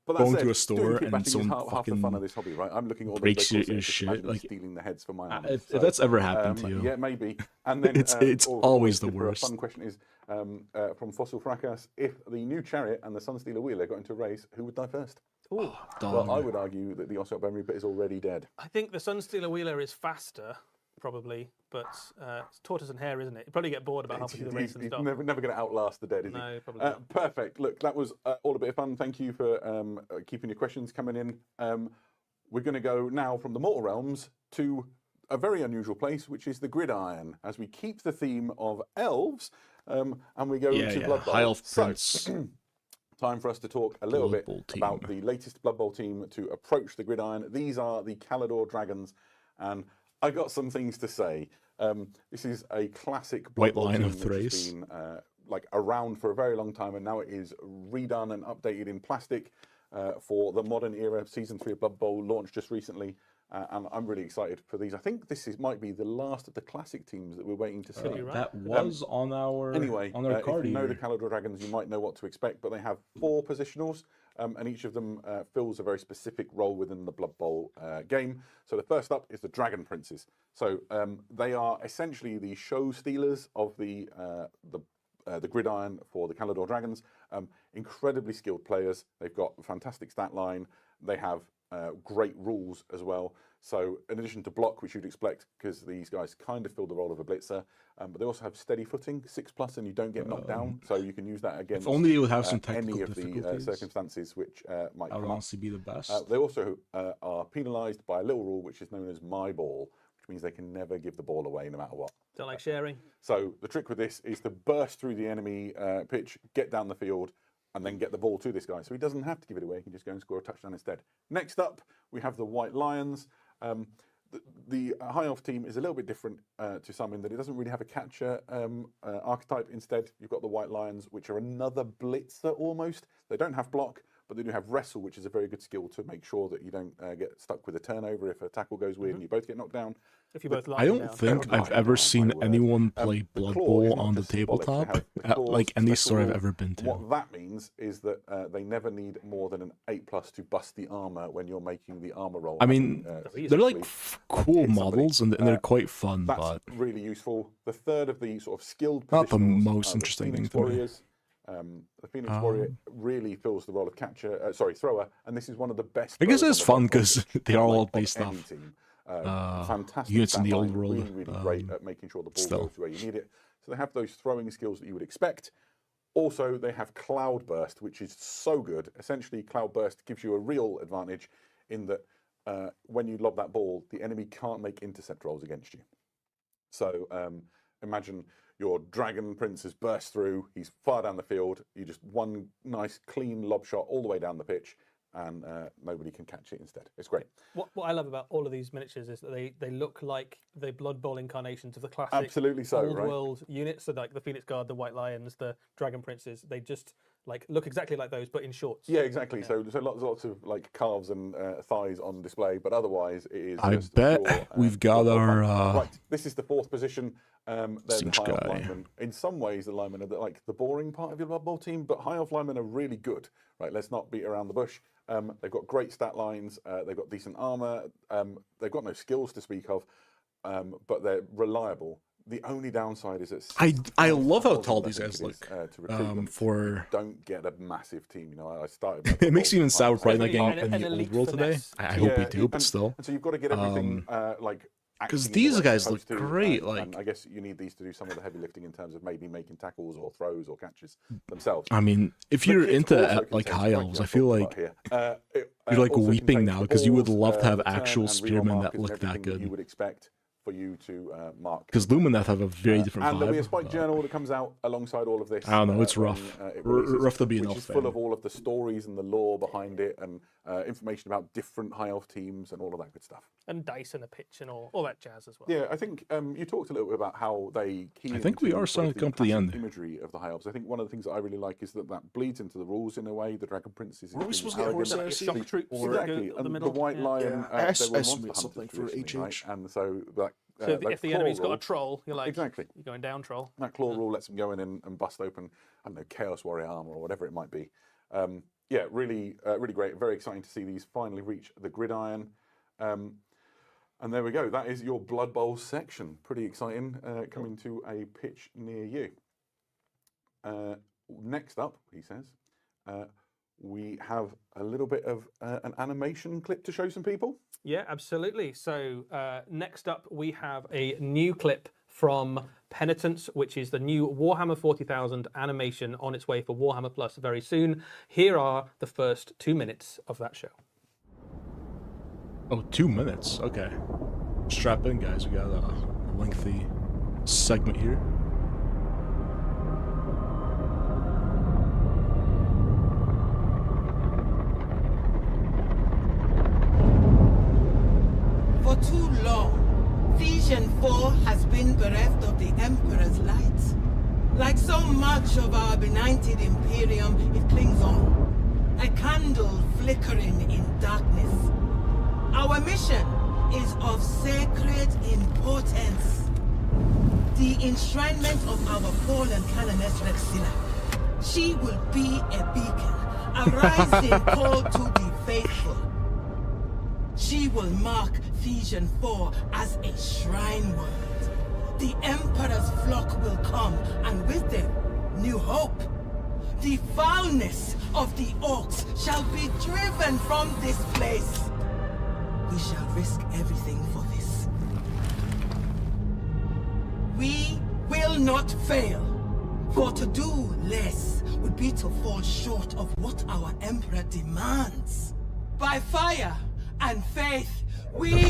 But Going that to a said, store doing kit and batching is someone half the fucking fun of this hobby, right? I'm looking at all those breaks red your corsets, just shit, imagine like- stealing the heads for my army. If that's ever happened to you, Yeah, maybe. And then it's always the a worst. fun question is from Fossil Fracas: if the new Chariot and the Sunstealer Wheeler got into a race, who would die first? Ooh. Well, I would argue that the Ossot Benry bit is already dead. I think the Sunstealer Wheeler is faster, probably, but it's tortoise and hare, isn't it? You'd probably get bored about halfway through the race and He's stop. never going to outlast the dead, is he? No, probably not. Perfect. Look, that was all a bit of fun. Thank you for keeping your questions coming in. We're going to go now from the Mortal Realms to a very unusual place, which is the Gridiron, as we keep the theme of elves, and we go to Blood Bowl. High Elf So, Prince. Time for us to talk a little Blood bit Bowl about team. the latest Blood Bowl team to approach the gridiron. These are the Calidor Dragons, and I got some things to say. This is a classic Blood White Bowl Lion team of which has Thrace. been like around for a very long time, and now it is redone and updated in plastic for the modern era. Season 3 of Blood Bowl launched just recently, and I'm really excited for these. I think this might be the last of the classic teams that we're waiting to see. Could be right. That was on our Anyway, on our card if you know the here. Calidor Dragons, you might know what to expect, but they have 4 positionals, and each of them fills a very specific role within the Blood Bowl game. So the first up is the Dragon Princes. So they are essentially the show stealers of the gridiron for the Calidor Dragons. Incredibly skilled players. They've got a fantastic stat line. They have great rules as well. So in addition to block, which you'd expect, because these guys kind of fill the role of a blitzer, but they also have steady footing, 6+, and you don't get knocked down. So you can use that against If only they would have some technical any of the difficulties. circumstances which might That would come up. honestly be the best. They also are penalised by a little rule which is known as my ball, which means they can never give the ball away no matter what. Don't like sharing. So the trick with this is to burst through the enemy pitch, get down the field, and then get the ball to this guy. So he doesn't have to give it away. He can just go and score a touchdown instead. Next up, we have the White Lions. The High Elf team is a little bit different to some in that it doesn't really have a catcher archetype. Instead, you've got the White Lions, which are another blitzer almost. They don't have block, but they do have wrestle, which is a very good skill to make sure that you don't get stuck with a turnover if a tackle goes weird and you both get knocked down. If you both lie I don't down. think Oh, I've my ever word, seen my word. anyone play The Blood claw Bowl is not on the just symbolic. They tabletop have the at claws, like any special store I've rule. ever been to. What that means is that they never need more than an 8+ to bust the armor when you're making the armor roll. I mean, they're like cool hit somebody. models and they're quite fun, That's but really useful. The third of the sort of skilled Not the positionals most are the interesting Phoenix thing to me. Warriors. The Phoenix Warrior really fills the role of thrower, and this is one of the best. I guess throwers it's on fun the Blood Bowl 'cause pitch, they are all of based any off, team. Fantastic units in stat the old line, world, really, really great at making sure the ball still. goes where you need it. So they have those throwing skills that you would expect. Also, they have Cloud Burst, which is so good. Essentially, Cloud Burst gives you a real advantage in that when you lob that ball, the enemy can't make intercept rolls against you. So imagine your Dragon Prince has burst through, he's far down the field, you just one nice clean lob shot all the way down the pitch, and nobody can catch it instead. It's great. What I love about all of these miniatures is that they look like the Blood Bowl incarnations of the classic Absolutely so, old right? world units. So like the Phoenix Guard, the White Lions, the Dragon Princes, they just like look exactly like those, but in shorts. Yeah, exactly. So lots of like calves and thighs on display, but otherwise it is. I just bet pure, we've got football our fun. Right, this is the 4th position. They're the Siege High Elf guy. linemen. In some ways, the linemen are like the boring part of your Blood Bowl team, but High Elf linemen are really good. Right, let's not beat around the bush. They've got great stat lines. They've got decent armor. They've got no skills to speak of, but they're reliable. The only downside is that I love how 6,000, tall I these think guys it is, look. to recruit them. For Don't get a massive team. You know, I started. my it Blood makes Bowl me even time, sour so playing that game Definitely in an the old elite world today. finesse. I hope we do, and- but still. And so you've got to get everything like. Because acting in the these way guys it's look supposed to, great, and like- I guess you need these to do some of the heavy lifting in terms of maybe making tackles or throws or catches themselves. I mean, if The you're kit into also like contains high quite elves, a I feel lot like here. you're like also weeping contains now the because you would balls, love to have the turn actual and reroll spearmen that markers and look that everything good. you would expect for you to mark. Because Lumineth have a very different And there'll be a vibe. spike journal that comes out alongside all of this. I don't know, it's when, rough. it releases, Rough to be an which elf is full fan. of all of the stories and the lore behind it, and information about different high elf teams and all of that good stuff. And dice and a pitch and all that jazz as well. Yeah, I think you talked a little bit about how they key I think we into are sort starting of to come to the classic end. imagery of the high elves. I think one of the things that I really like is that bleeds into the rules in a way. The Dragon Prince is Were we extremely supposed to get arrogant. horse Shock RC? troops Or Exactly, go up the and the middle. White yeah. Lion, Yeah, they were S monster meant something hunters for traditionally, right? HH. And so that, So that if the claw enemy's got rule- a troll, you're like, Exactly. you're going down troll. that claw rule lets them go in and bust open, I don't know, Chaos Warrior armor or whatever it might be. Yeah, really, really great. Very exciting to see these finally reach the gridiron. And there we go. That is your Blood Bowl section. Pretty exciting. Coming to a pitch near you. Next up, he says, we have a little bit of an animation clip to show some people. Yeah, absolutely. So next up, we have a new clip from Penitence, which is the new Warhammer 40,000 animation on its way for Warhammer Plus very soon. Here are the first 2 minutes of that show. Oh, 2 minutes. Okay. Strap in, guys. We got a lengthy segment here. too long, Vision 4 has been bereft of the Emperor's light. Like so much of our benighted Imperium, it clings on. A candle flickering in darkness. Our mission is of sacred importance. The enshrinement of our fallen Canoness Rexilla. She will be a beacon, a rising call to the faithful. She will mark Vision 4 as a shrine world. The Emperor's flock will come, and with them, new hope. The foulness of the orcs shall be driven from this place. We shall risk everything for this. We will not fail, for to do less would be to fall short of what our Emperor demands. By fire and faith, we...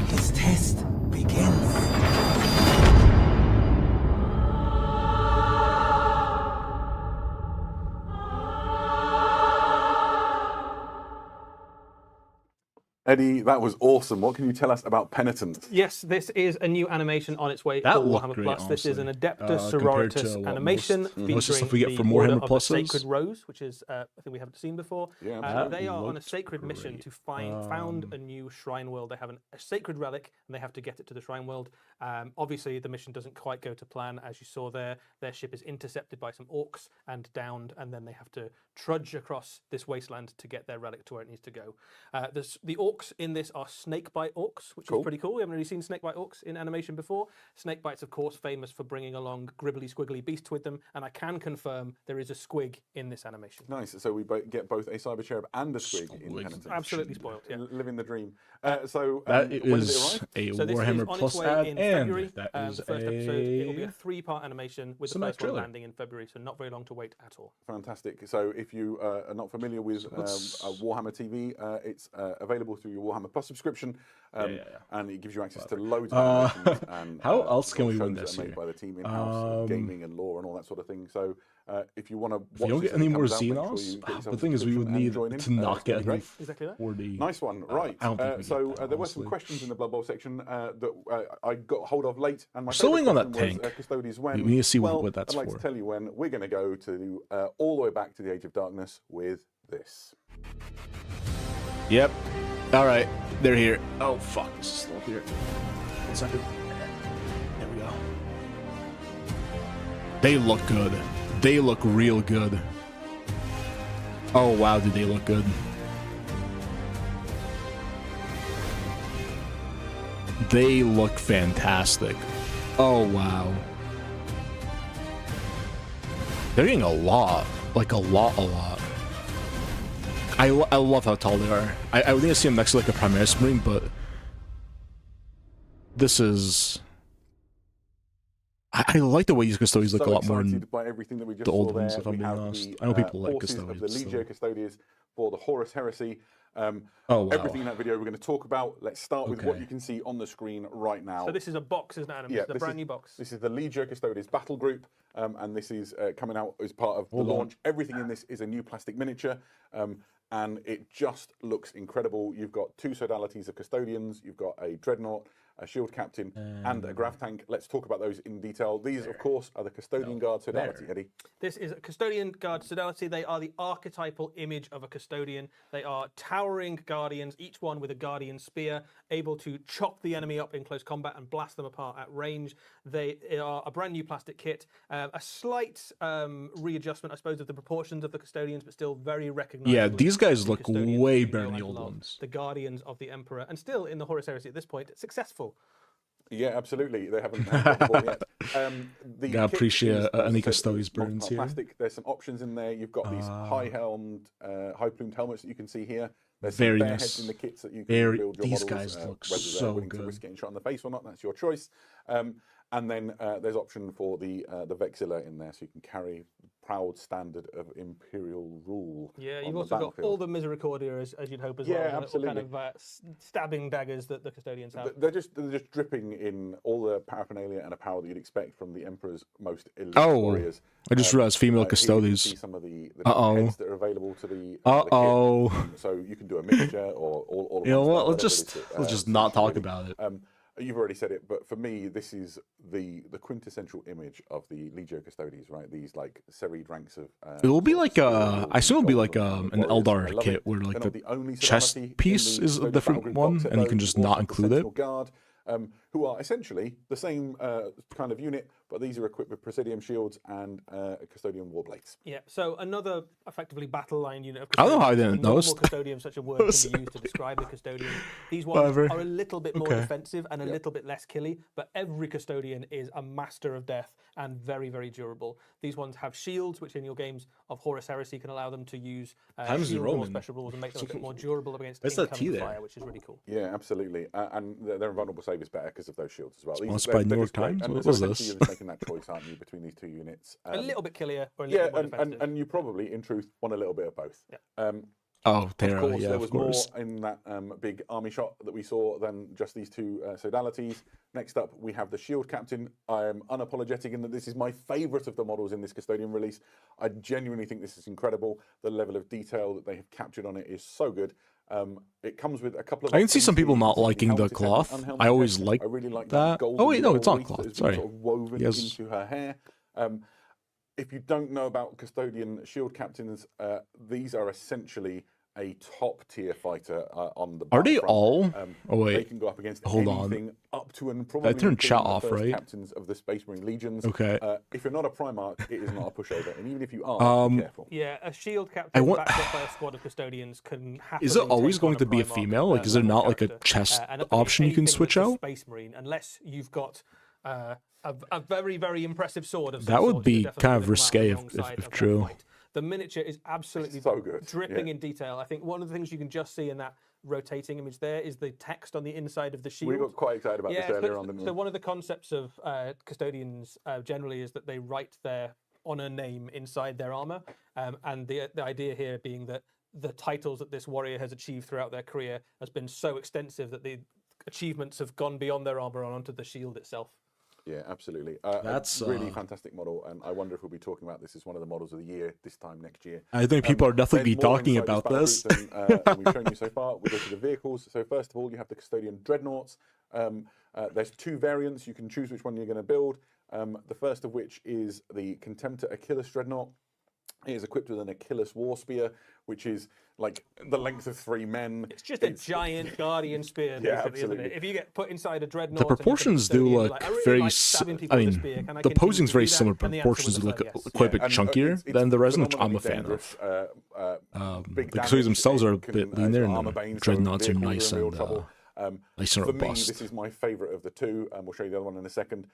His test begins. Eddie, that was awesome. What can you tell us about Penitent? Yes, this is a new animation on its way That for looked Warhammer great, Plus. This is an honestly, Adeptus compared to Sororitas what animation most of the featuring stuff we get the from Order Warhammer of the Pluses. Sacred Rose, which is I think we haven't seen before. Yeah, That They are on a looked sacred mission great. to found a new shrine world. They have a sacred relic, and they have to get it to the shrine world. Obviously, the mission doesn't quite go to plan, as you saw there. Their ship is intercepted by some orcs and downed, and then they have to trudge across this wasteland to get their relic to where it needs to go. The orcs in this are snakebite orcs, which is pretty cool. We haven't really seen snakebite orcs in animation before. Snakebites, of course, famous for bringing along gribbly squiggly beasts with them, and I can confirm there is a squig in this animation. Nice. So we get both a cyber cherub and a squig in Penitent. Absolutely spoiled, yeah. Living the dream. That when does is it arrive? a So this is Warhammer on its Plus way ad, in and February. that is The first episode, it will be a a 3-part animation with the cinematic first one trailer. landing in February, so not very long to wait at all. Fantastic. So if you are not familiar with Warhammer TV, it's available through your Warhammer Plus subscription, and it gives you access to loads of animations and how else can we shows win that this are made year? by the team in-house, gaming and lore and all that sort of thing. So if you want to If you don't get any more Xenos, the thing is we would need to not get any Exactly that. 4D. Nice one, right? I don't think we So get that, there were some honestly. questions in the Blood Bowl section that I got hold of late, and my Still waiting favourite on that question was, tank. Custodians when. We need to see well, what that's I'd like for. to tell you when. We're going to go to all the way back to the Age of Darkness with this. Yep. All right, they're here. Oh fuck, this is still here. 1 second. There we go. They look good. They look real good. Oh wow, did they look good? They look fantastic. Oh wow. They're getting a lot. Like a lot. I love how tall they are. I would need to see them next to like a Primaris Marine, but this is... I like the way these Custodians look a lot more than by everything that we just the old saw ones, there. if I'm We being have honest. the, I know people like forces of Custodians, the Legio so- Custodians for the Horus Heresy. Oh, wow. Everything in that video we're going to talk about. Let's start with what Okay. you can see on the screen right now. So this is a box, isn't it, Adam? Yeah, It's a this brand is- new box. This is the Legio Custodes battle group, and this is coming out as part of the Hold on. launch. Everything in this is a new plastic miniature, and it just looks incredible. You've got 2 sodalities of Custodians, you've got a Dreadnought, a Shield Captain, and a Grav Tank. Let's talk about those in detail. These, of course, are the Custodian Guard Sodality, Eddie. This is a Custodian Guard Sodality. They are the archetypal image of a Custodian. They are towering Guardians, each one with a Guardian Spear, able to chop the enemy up in close combat and blast them apart at range. They are a brand new plastic kit, a slight readjustment, I suppose, of the proportions of the Custodians, but still very recognizable. Yeah, these guys The look Custodians way we better know than the and old love, ones. The Guardians of the Emperor, and still in the Horus Heresy at this point, successful. Yeah, absolutely. They haven't got the ball yet. The Gotta kit appreciate is, as I Anika said, Stowe's is multi-part burns here. plastic. There's some options in there. You've got these high-helmed, high-plumed helmets that you can see here. There's Very some bear nice. heads in the kits that you can Very- build your these models. guys look whether so they're willing to good. risk getting shot in the face or not, that's your choice. And then there's option for the Vexilla in there, so you can carry proud standard of imperial rule. Yeah, on you've the also got all battlefield. the Misericordia as you'd hope as Yeah, well. All absolutely. kind of stabbing daggers that the custodians have. They're just dripping in all the paraphernalia and apparel that you'd expect from the Emperor's most elite Oh, warriors. I just realized female Here you can custodians. see some of the Uh-oh. heads that are available to the kit. Uh-oh. So you can do a mixture or all. You know one what? style, Let's whatever just it is, let's just suits not you, talk really. about it. You've already said it, but for me, this is the quintessential image of the Legio Custodes, right? These like serried ranks of. It will be like steel I assume it'll be like golden an warriors. I Eldar love kit it. where like They're not the only chest Sovereignty in piece the is a Custodian different Battle Group one, box set, and you though. can just You also not have the include it. Sentinel Guard, who are essentially the same kind of unit, but these are equipped with Presidium shields and Custodian war blades. Yeah, so another effectively battle line unit of I don't know how I custodians. didn't Normal notice. custodian, such a word can be used to describe a custodian. These ones Whatever. are a little bit more Okay. defensive and a little bit less killy, but every custodian is a master of death and very, very durable. These ones have shields, which in your games of Horus Heresy can allow them to use Times the shield wall Roman. special rules and make them a bit more durable against Where's that T incoming there? fire, which is really cool. Yeah, absolutely, and their invulnerable save is better because of those shields as well. Sponsored by New York just great. Times? And What so was essentially this? You're just making that choice, aren't you, between these two units? A little bit killier or a little Yeah, bit more and defensive. you probably, in truth, want a little bit of both. Yeah. Oh, Of Terra, course, yeah, there of was course. more in that big army shot that we saw than just these two sodalities. Next up, we have the Shield Captain. I am unapologetic in that this is my favourite of the models in this Custodian release. I genuinely think this is incredible. The level of detail that they have captured on it is so good. It comes with a couple of. I can see some options. people You not can see liking the helmeted head and cloth. unhelmeted I always head. like I really like that. golden Oh wait, no, it's not wreath cloth. that has been Sorry. sort of woven Yes. into her hair. If you don't know about Custodian Shield Captains, these are essentially a top tier fighter on the. Are they battlefront. all? Oh They wait. can go up against Hold on. anything up to and probably turned including chat the off, first right? captains of the Space Marine Legions. Okay. If you're not a Primarch, it is not a pushover, and even if you are, be careful. Yeah, a shield captain want- backed up by a squad of custodians can happily Is it always take on going to be a Primarch, female? Like, is there normal not like a character. chest And I think option you can anything switch that's a out? Space Marine, unless you've got a very, very impressive sword of some That would sort, be you're definitely kind of gonna come out risque on the if- wrong if- side if of that true. fight. The miniature is absolutely So good, dripping yeah. in detail. I think one of the things you can just see in that rotating image there is the text on the inside of the shield. We got quite excited about this earlier on, didn't we? So one of the concepts of custodians generally is that they write their honor name inside their armor, and the idea here being that the titles that this warrior has achieved throughout their career has been so extensive that the achievements have gone beyond their armor and onto the shield itself. Yeah, absolutely. That's, a really fantastic model, and I wonder if we'll be talking about this as one of the models of the year this time next year. I think people are definitely There's be more talking inside about battle this. group than we've shown you so far. We go to the vehicles. So first of all, you have the Custodian Dreadnoughts. There's two variants. You can choose which one you're going to build. The first of which is the Contemptor Achilles Dreadnought. It is equipped with an Achilles War Spear, which is like the length of 3 men. It's just a giant guardian spear, basically, isn't absolutely. it? If you get put inside a dreadnought, The proportions do look very. I mean, the posing's very similar, but the proportions do look quite a bit and, chunkier it's than the resin, which I'm a phenomenally fan of. dangerous, big The Custodians damage. themselves are a It can, bit leaner, and armor the bane, so dreadnoughts are vehicles nice in real and trouble. nice and For me, robust. this is my favourite of the two, and we'll show you the other one in a second.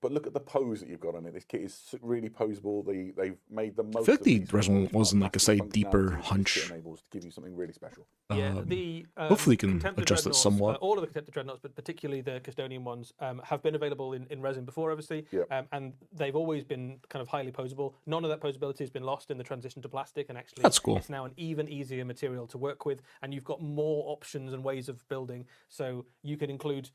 But look at the pose that you've got on it. This kit is really posable. They've made the most. feel like of the these resin sort of wasn't, like, a slight functionality deeper that this hunch. kit enables to give you something really special. Yeah, the Hopefully you can Contemptor adjust it Dreadnoughts, somewhat. all of the Contemptor Dreadnoughts, but particularly the Custodian ones, have been available in resin before, obviously, Yep. and they've always been kind of highly posable. None of that posability has been lost in the transition to plastic, and actually That's cool. it's now an even easier material to work with, and you've got more options and ways of building, so you can include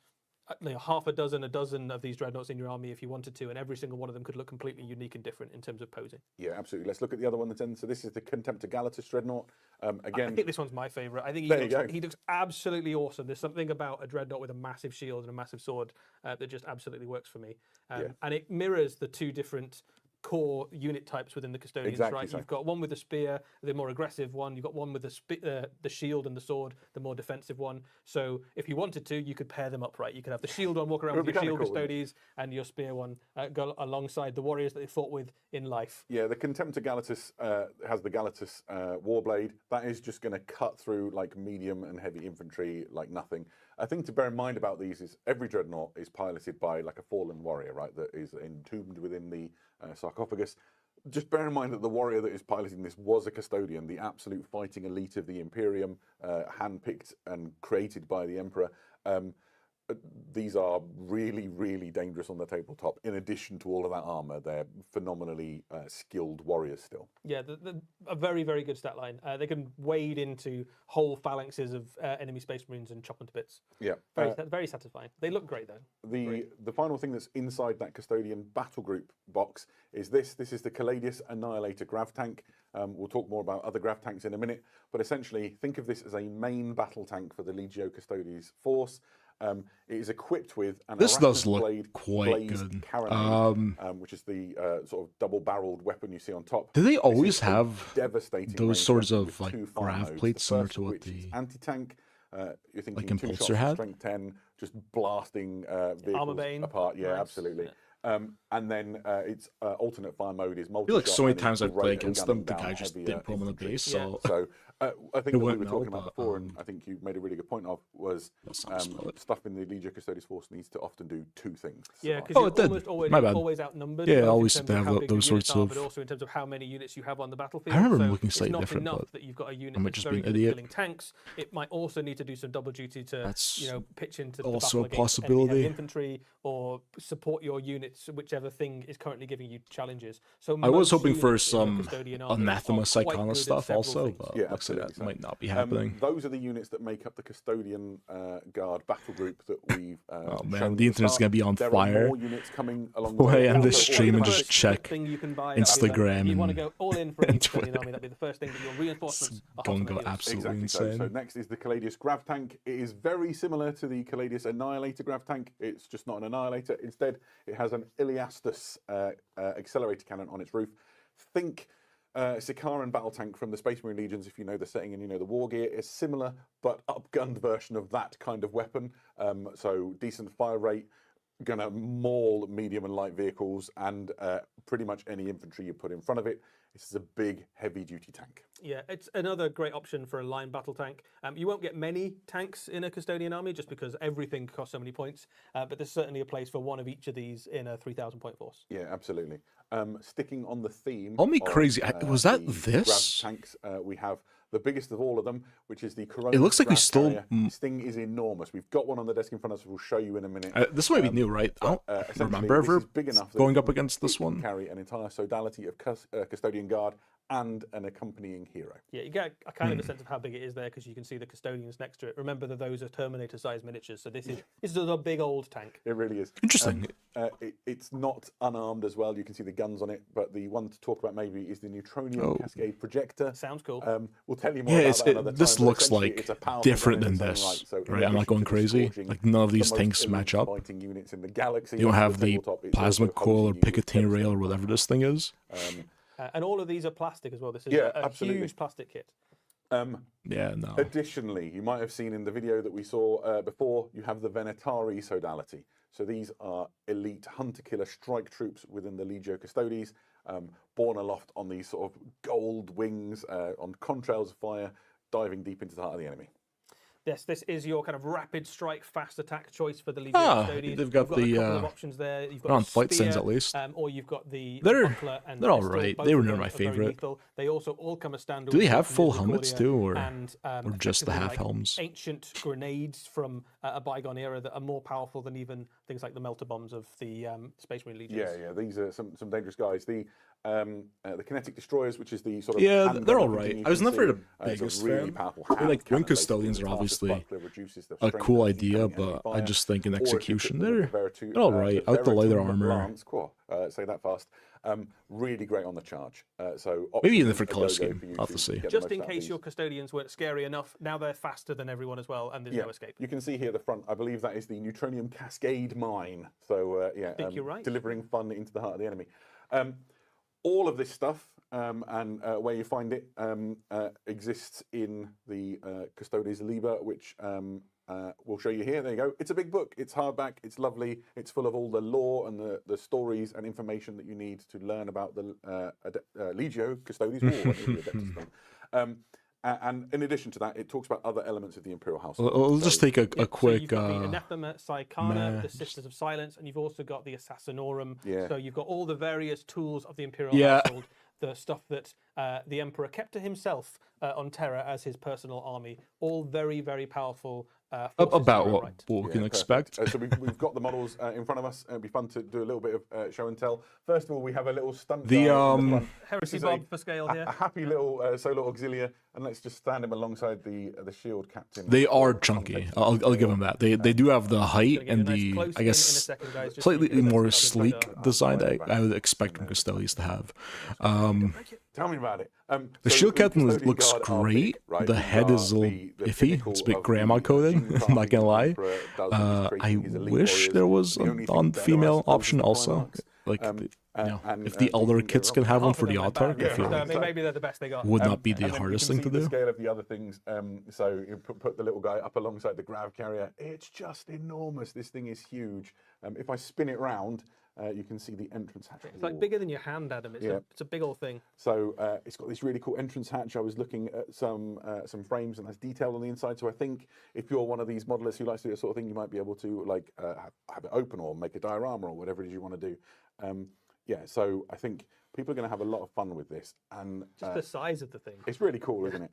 half a dozen of these dreadnoughts in your army if you wanted to, and every single one of them could look completely unique and different in terms of posing. Yeah, absolutely. Let's look at the other one that's in. So this is the Contemptor Galatus Dreadnought. I Again, think this one's my favourite. I think There you go. he looks absolutely awesome. There's something about a dreadnought with a massive shield and a massive sword that just absolutely works for me. Yeah. And it mirrors the two different core unit types within the custodians, Exactly right? so. You've got one with the spear, the more aggressive one. You've got one with the shield and the sword, the more defensive one. So if you wanted to, you could pair them up, right? You could have the shield one walk around It would with be your kinda shield cool, wouldn't it? custodies, and your spear one go alongside the warriors that they fought with in life. Yeah, the Contemptor Galatus has the Galatus Warblade. That is just going to cut through like medium and heavy infantry like nothing. A thing to bear in mind about these is every dreadnought is piloted by like a fallen warrior, right? That is entombed within the sarcophagus. Just bear in mind that the warrior that is piloting this was a custodian, the absolute fighting elite of the Imperium, handpicked and created by the Emperor. These are really, really dangerous on the tabletop. In addition to all of that armor, they're phenomenally skilled warriors still. Yeah, a very, very good stat line. They can wade into whole phalanxes of enemy Space Marines and chop them to bits. Yeah. Very satisfying. They look great, though. The final thing that's inside that custodian battle group box is this. This is the Caladius Annihilator grav tank. We'll talk more about other grav tanks in a minute, but essentially think of this as a main battle tank for the Legio Custodes force. It is equipped with an This does Erasmus look blade quite blazed good. carronade, which is the sort of double-barreled weapon you see on top. Do they This always is a have devastating those ranged sorts weapon of with two like fire grav modes, plates the similar first to of what which is the anti-tank. You're thinking like two Impulsor shots of had? strength 10, just blasting vehicles Bane. apart. Yeah, Nice. absolutely. Yeah. And then its alternate fire mode is I multi. feel like so many times I've played against them, the guy just heavier didn't put them on the infantry. base. So So I think It that we wouldn't were talking know, about but, before, and I think you made a really good point of, was that sounds solid. stuff in the Legio Custodes force needs to often do two things. to Yeah, survive. because Oh, you're it did. almost always, My bad. always outnumbered. Yeah, both always in terms they of have how tho- big those your units sorts are, of- but also in terms of how many units you have on the battlefield. I remember so looking it's slightly not different, enough but that you've got a unit I might that's just be very an good at idiot. killing tanks. It might also need to do some double duty to, That's pitch into also the battle a against enemy possibility. heavy infantry or support your units, whichever thing is currently giving you challenges. So I was most hoping for units in your some custodian army anathema are quite good psychona at stuff several also, things. but Yeah, looks like absolutely that so. might not be happening. Those are the units that make up the Custodian Guard battle group that we've Oh shown man, at the internet's start. gonna be on There fire. are more units coming along Boy, the way. end this Also, stream and all the just first check thing you can buy Instagram you want to and go all in for a new and custodian Twitter. army. That'd be the first thing that your reinforcements are Gonna hot go on the heels. absolutely Exactly so. insane. So next is the Caladius Grav Tank. It is very similar to the Caladius Annihilator Grav Tank. It's just not an Annihilator. Instead, it has an Iliastus accelerator cannon on its roof. Think Sikaran battle tank from the Space Marine Legions, if you know the setting and you know the war gear, is similar but upgunned version of that kind of weapon. So decent fire rate, gonna maul medium and light vehicles and pretty much any infantry you put in front of it. This is a big, heavy-duty tank. Yeah, it's another great option for a line battle tank. You won't get many tanks in a custodian army just because everything costs so many points, but there's certainly a place for one of each of these in a 3,000 point force. Yeah, absolutely. Sticking on the theme. Call me of, crazy. Was that the this? Grav tanks, we have the biggest of all of them, which is the Corona. It looks like we Grav still- carrier. This thing is enormous. We've got one on the desk in front of us. We'll show you in a minute. This might be new, right? I don't Essentially, remember this ever is big enough that going it up can- against this it can one. carry an entire sodality of custodian guard and an accompanying hero. Yeah, you get a kind of a sense of how big it is there because you can see the custodians next to it. Remember that those are Terminator-sized miniatures, so this is a big old tank. It really is. Interesting. It's not unarmed as well. You can see the guns on it, but the one to talk about maybe is the Neutronium Cascade projector. Sounds cool. We'll tell you more Yeah, about it's, that another this time, but looks essentially like it's a powerful different gun in than its own this, right. So in right? I'm not addition going to crazy. scorching Like none of the these most tanks elite match up. fighting units in the galaxy You don't on have the tabletop, it's plasma also coil or hosing you with Picatinny rail or devastating whatever this thing is. And all of these are plastic as well. This is Yeah, a absolutely. huge plastic kit. Yeah, no. Additionally, you might have seen in the video that we saw before, you have the Venetari sodality. So these are elite hunter-killer strike troops within the Legio Custodes, borne aloft on these sort of gold wings, on contrails of fire, diving deep into the heart of the enemy. Yes, this is your kind of rapid strike, fast attack choice for the Legion Custodians. they've got You've got the, a couple of options there. You've got they're on the fight scenes spear, at least. or you've got the They're- buckler and they're the all pistol. right. Both They of were those never my are very favorite. lethal. They also all come as standard. Do they with have full Misericordia helmets too, or and, just the effectively half like helms? ancient grenades from a bygone era that are more powerful than even things like the melter bombs of the Space Marine Legions. Yeah, these are some dangerous guys. The kinetic destroyers, which is the sort of Yeah, hand they're gun all infantry right. you I was can never see. the It's a biggest really fan. powerful I mean, hand like cannon, Twin Custodians basically. are The fastest obviously buckler reduces the a strength cool of idea, incoming enemy but I fire. just think in Or if you execution put them with they're all right. the Out the lighter Veritum armor. Lance, say that fast. Really great on the charge. So Maybe in options the different a color go-go scheme. for you I'll have to see. get the Just most in out of case these. your custodians weren't scary enough, now they're faster than everyone as well, and there's no escape. You can see here at the front, I believe that is the Neutronium Cascade Mine. So, think you're right. delivering fun into the heart of the enemy. All of this stuff and where you find it exists in the Custodes Liber, which we'll show you here. There you go. It's a big book. It's hardback. It's lovely. It's full of all the lore and the stories and information that you need to learn about the Legio Custodes War. And in addition to that, it talks about other elements of the Imperial Household. I'll just take a quick. So you've got the Anathema Psychana, the Sisters of Silence, and you've also got the Assassinorum. Yeah. So you've got all the various tools of the Imperial Yeah. Household, the stuff that the Emperor kept to himself on Terra as his personal army. All very, very powerful. About what we can expect. So we've got the models in front of us. It'll be fun to do a little bit of show and tell. First of all, we have a little stunt guy in the front. Heresy Bob for scale here. A happy little solo auxilia, and let's just stand him alongside the shield captain. They are chunky. I'll give them that. They do have the height and the, I guess, slightly more sleek design that I would expect from Custodes to have. Tell me about it. The shield captain looks great. The head is a little iffy. It's a bit grandma coded. I'm not gonna lie. I wish there was an on-female option also. Like, if the elder kids can have one for the Autarch, I feel like maybe they're the best they got. would not be the and then hardest you thing can to see do. the scale of the other things. So you put the little guy up alongside the grav carrier. It's just enormous. This thing is huge. If I spin it round, you can see the entrance hatch. It's like bigger than your hand, Adam. It's a big old thing. So it's got this really cool entrance hatch. I was looking at some frames and that's detailed on the inside. So I think if you're one of these modelists who likes to do that sort of thing, you might be able to like have it open or make a diorama or whatever it is you want to do. Yeah, so I think people are going to have a lot of fun with this. And just the size of the thing. It's really cool, isn't it?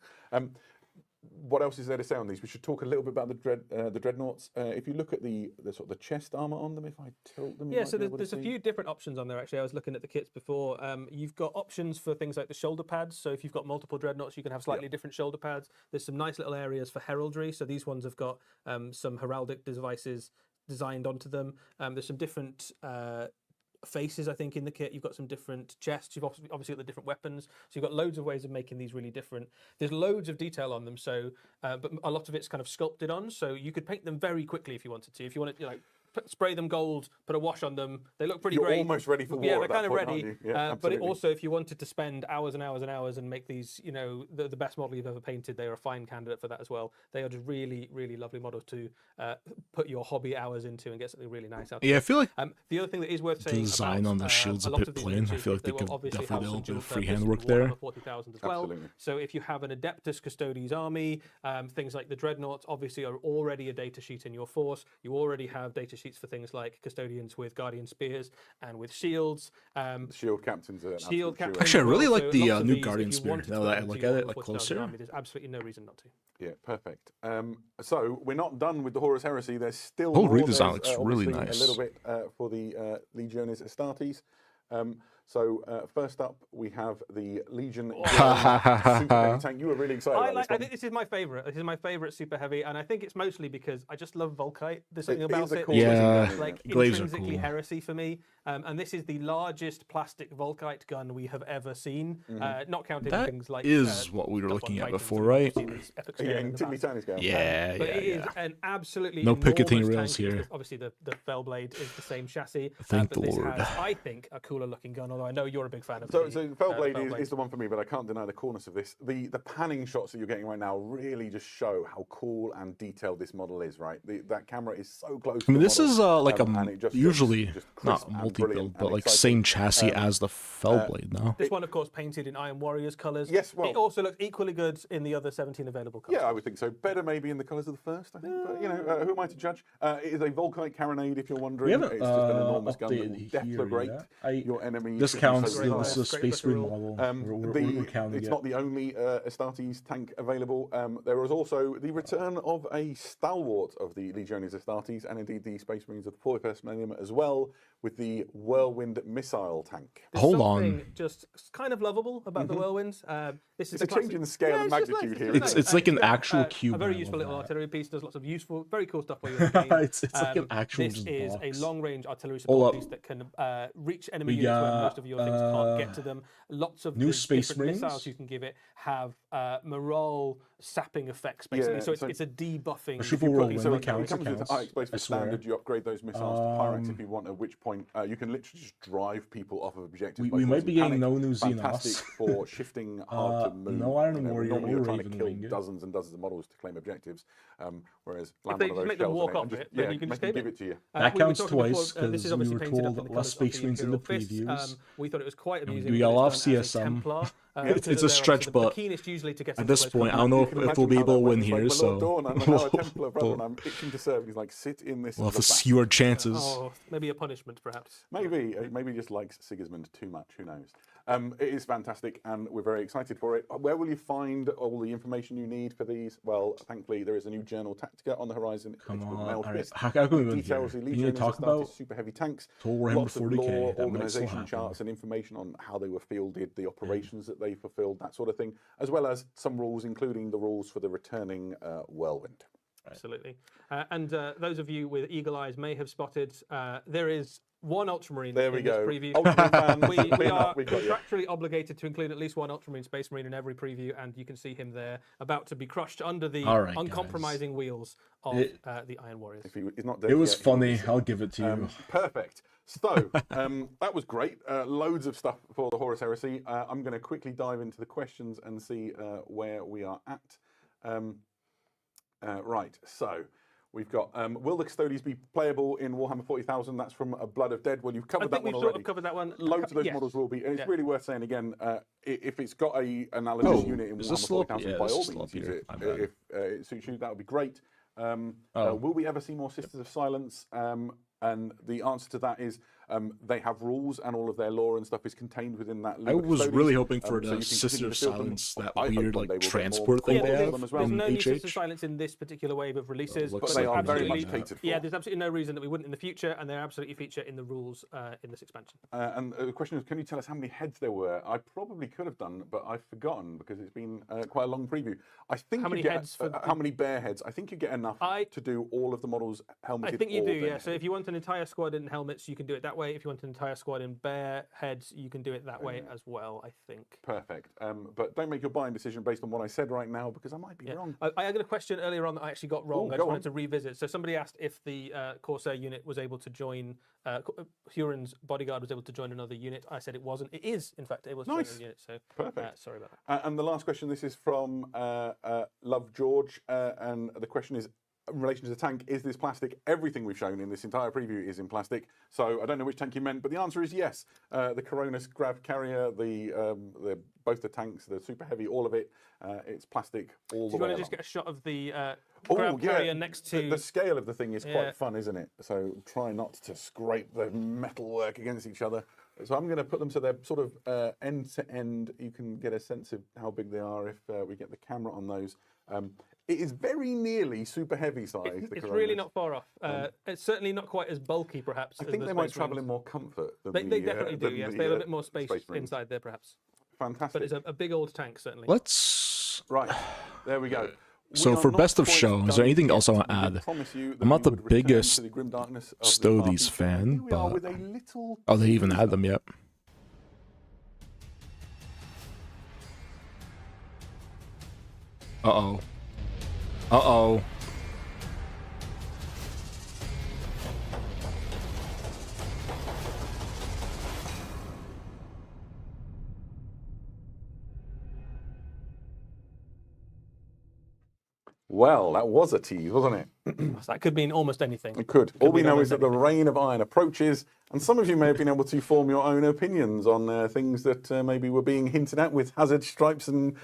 What else is there to say on these? We should talk a little bit about the dreadnoughts. If you look at the sort of the chest armor on them, if I tilt them, yeah. So there's a few different options on there. Actually, I was looking at the kits before. You've got options for things like the shoulder pads. So if you've got multiple dreadnoughts, you can have slightly different shoulder pads. There's some nice little areas for heraldry. So these ones have got some heraldic devices designed onto them. There's some different faces, I think, in the kit. You've got some different chests. You've obviously got the different weapons. So you've got loads of ways of making these really different. There's loads of detail on them. So, but a lot of it's kind of sculpted on. So you could paint them very quickly if you wanted to. If you wanted, spray them gold, put a wash on them. They look pretty great. You're almost ready for war. Yeah, they're kind of ready. Yeah, but also, if you wanted to spend hours and hours and hours and make these, the best model you've ever painted, they are a fine candidate for that as well. They are just really, really lovely models to put your hobby hours into and get something really nice out of. Yeah, I feel like the other thing that is worth saying, design on the shield's a bit plain. I feel like they could definitely do a little bit of freehand work there. 40,000 as well. So if you have an Adeptus Custodes army, things like the Dreadnoughts obviously are already a data sheet in your force. You already have data sheets for things like Custodians with Guardian Spears and with shields. Shield captains. Shield captains. Actually, I really like the new these, Guardian Spear. Now that I look at it like closer. Army, there's absolutely no reason not to. Yeah, perfect. So we're not done with the Horus Heresy. There's still whole more. redesign looks really obviously nice. A little bit for the Legiones Astartes. So first up, we have the Legion Super Heavy Tank. You were really excited about this one. I think this is my favourite. This is my favourite Super Heavy, and I think it's mostly because I just love Volkite. There's something about it. Cool Like glaives are intrinsically cool. heresy for me. And this is the largest plastic Volkite gun we have ever seen. Not counting That things like is what we were looking at before, right? Yeah, in tiddly tiny scale. Yeah, But yeah, it is yeah. an absolutely No picketing enormous rails tank. here. Obviously, the Fellblade is the same chassis. Thank but the this Lord. has, I think, a cooler looking gun, although I know you're a big fan of So the Fellblade is the one for me, but I can't deny the coolness of this. The panning shots that you're getting right now really just show how cool and detailed this model is, right? That camera is so close. I mean, this is like and it just usually looks just crisp not and multi-build, brilliant but and like exciting. same chassis as the Fellblade. No. This one, of course, painted in Iron Warriors colours. Yes, well- it also looks equally good in the other 17 available colours. Yeah, I would think so. Better maybe in the colours of the first, I think. But, who am I to judge? It is a Volkite carronade, if you're wondering. We haven't It's just an enormous gun that will updated deflagrate here your enemy. This should be counts. so This reliant. is a Space Marine model. We're counting It's it. not the only Astartes tank available. There was also the return of a stalwart of the Legiones Astartes, and indeed the Space Marines of the 41st Millennium as well, with the Whirlwind missile tank. There's Hold something on. just kind of lovable about the Whirlwinds. This is It's a change in the scale and it's just magnitude nice, here. just It's- nice. it's like an And actual cube, A very I useful love little that. artillery piece. Does lots of useful, very cool stuff while you're in the game. It's like an actual This just is box. a long-range artillery Hold support up. piece that can reach enemy We units where got most of your things can't get to them. Lots of new the Space different Marines? missiles you can give it have morale sapping effects, basically. Yeah, so so it's a debuffing. Triple roll when So it it counts, comes with counts. explosive I swear. standard. You upgrade those missiles to Pyrex if you want. At which point you can literally just drive people off of objectives. We might be getting no new Fantastic Xenos. for shifting hard to move. no Iron you know, Warrior normally or you're trying to Raven kill Wing. dozens and dozens of models to claim objectives. Whereas If land they one of those make them shells walk on it off and just, it, then you can make just them give give it to you. That we were counts talking twice before, this is because obviously we were painted told up in the that less colours of the Space Marines in the Imperial Fist. previews. We thought it was quite amusing. we that got a lot it's of done as a CSM. Templar, It's because a they're stretch, obviously the but keenest usually to get at into this close point, I combat. don't know You if can we'll imagine be how able that to went. win It's like, here. "My So Lord Dawn, I'm now a Templar, brother, and I'm itching to serve." He's like, "Sit in this." we'll have to little see our chances. Oh, maybe a punishment, perhaps. Maybe he just likes Sigismund too much. Who knows? It is fantastic, and we're very excited for it. Where will you find all the information you need for these? Well, thankfully, there is a new Journal Tactica on the horizon. Come It's called on. Mailed All right. Fist. How can we It win details here? the You need to Legionaries talk that started about super heavy tanks. Total Warhammer Lots of 40K. lore, That might still organisation happen. charts, and information on how they were fielded, the operations that they fulfilled, that sort of thing, as well as some rules, including the rules for the returning Whirlwind. Absolutely. And those of you with eagle eyes may have spotted there is one Ultramarine There we in this go. preview. Ultramarine fans, we clean are up, we've got you. contractually obligated to include at least one Ultramarine Space Marine in every preview, and you can see him there, about to be crushed under the All right, uncompromising wheels of the Iron Warriors. If he's not dead It was yet, he will be funny. soon. I'll give it to you. Perfect. So that was great. Loads of stuff for the Horus Heresy. I'm going to quickly dive into the questions and see where we are at. Right. So we've got: will the Custodies be playable in Warhammer 40,000? That's from Blood of Dead. Well, you've covered I that think we've one sort already. of covered that one. Loads of those Yes. models will be, and it's Yeah. really worth saying again. If it's got a analogous Oh, unit in is Warhammer this slop? 40,000, Yeah, by this all is means slop use here. it. My bad. If it suits you, that would be great. Will we ever see more Sisters of Silence? And the answer to that is they have rules, and all of their lore and stuff is contained within that. I was really hoping for so the you can Sister continue of to build them. Silence, that I hope weird one day like we'll get transport more thing models they of have them as well. There's in no new Sisters of HH. Silence in this particular wave of releases, looks But like they there's are very absolutely much not. catered for. Yeah, there's absolutely no reason that we wouldn't in the future, and they absolutely feature in the rules in this expansion. And the question is, can you tell us how many heads there were? I probably could have done, but I've forgotten because it's been quite a long preview. I think How you many get, heads for how many bear heads? I think you get enough to do all of the models helmeted. I think you or do, bare yeah. So if you want an entire squad in helmets, you can do it that way. If you want an entire squad in bare heads, you can do it that way as well, I think. Perfect. But don't make your buying decision based on what I said right now, because I might be wrong. I had a question earlier on that I actually got wrong. I go just wanted on. to revisit. So somebody asked if the Corsair unit was able to join, Huron's bodyguard was able to join another unit. I said it wasn't. It is, in fact, able to join another unit. So Perfect. sorry about that. And the last question, this is from Love George, and the question is, in relation to the tank, is this plastic? Everything we've shown in this entire preview is in plastic. So I don't know which tank you meant, but the answer is yes. The Coronis Grav Carrier, both the tanks, the Super Heavy, all of it, it's plastic all the Do you way want to just along. get a shot of the Oh, Grav Carrier next to... the scale of the thing is Yeah. quite fun, isn't it? So try not to scrape the metalwork against each other. So I'm going to put them so they're sort of end to end. You can get a sense of how big they are if we get the camera on those. It is very nearly super heavy size. It's really not far off. It's certainly not quite as bulky, perhaps. I as think the they might Space travel Marines. in more comfort than They definitely do, yes. They have a bit more space Space Marines. inside there, perhaps. Fantastic. But it's a big old tank, certainly. Let's. Right, there we go. So We are for not best of quite show, is done there anything yet. else I want to We did add? promise you that I'm not we the would return biggest to the grim darkness of the Stodies RPG. fan, Here we are but with a little oh, they even had them yet. Uh-oh. Uh-oh. Well, that was a tease, wasn't it? That could mean almost anything. It could. All we mean know almost is that the reign of iron approaches, and some of you may have been able to form your own opinions on things that maybe were being hinted at with hazard stripes and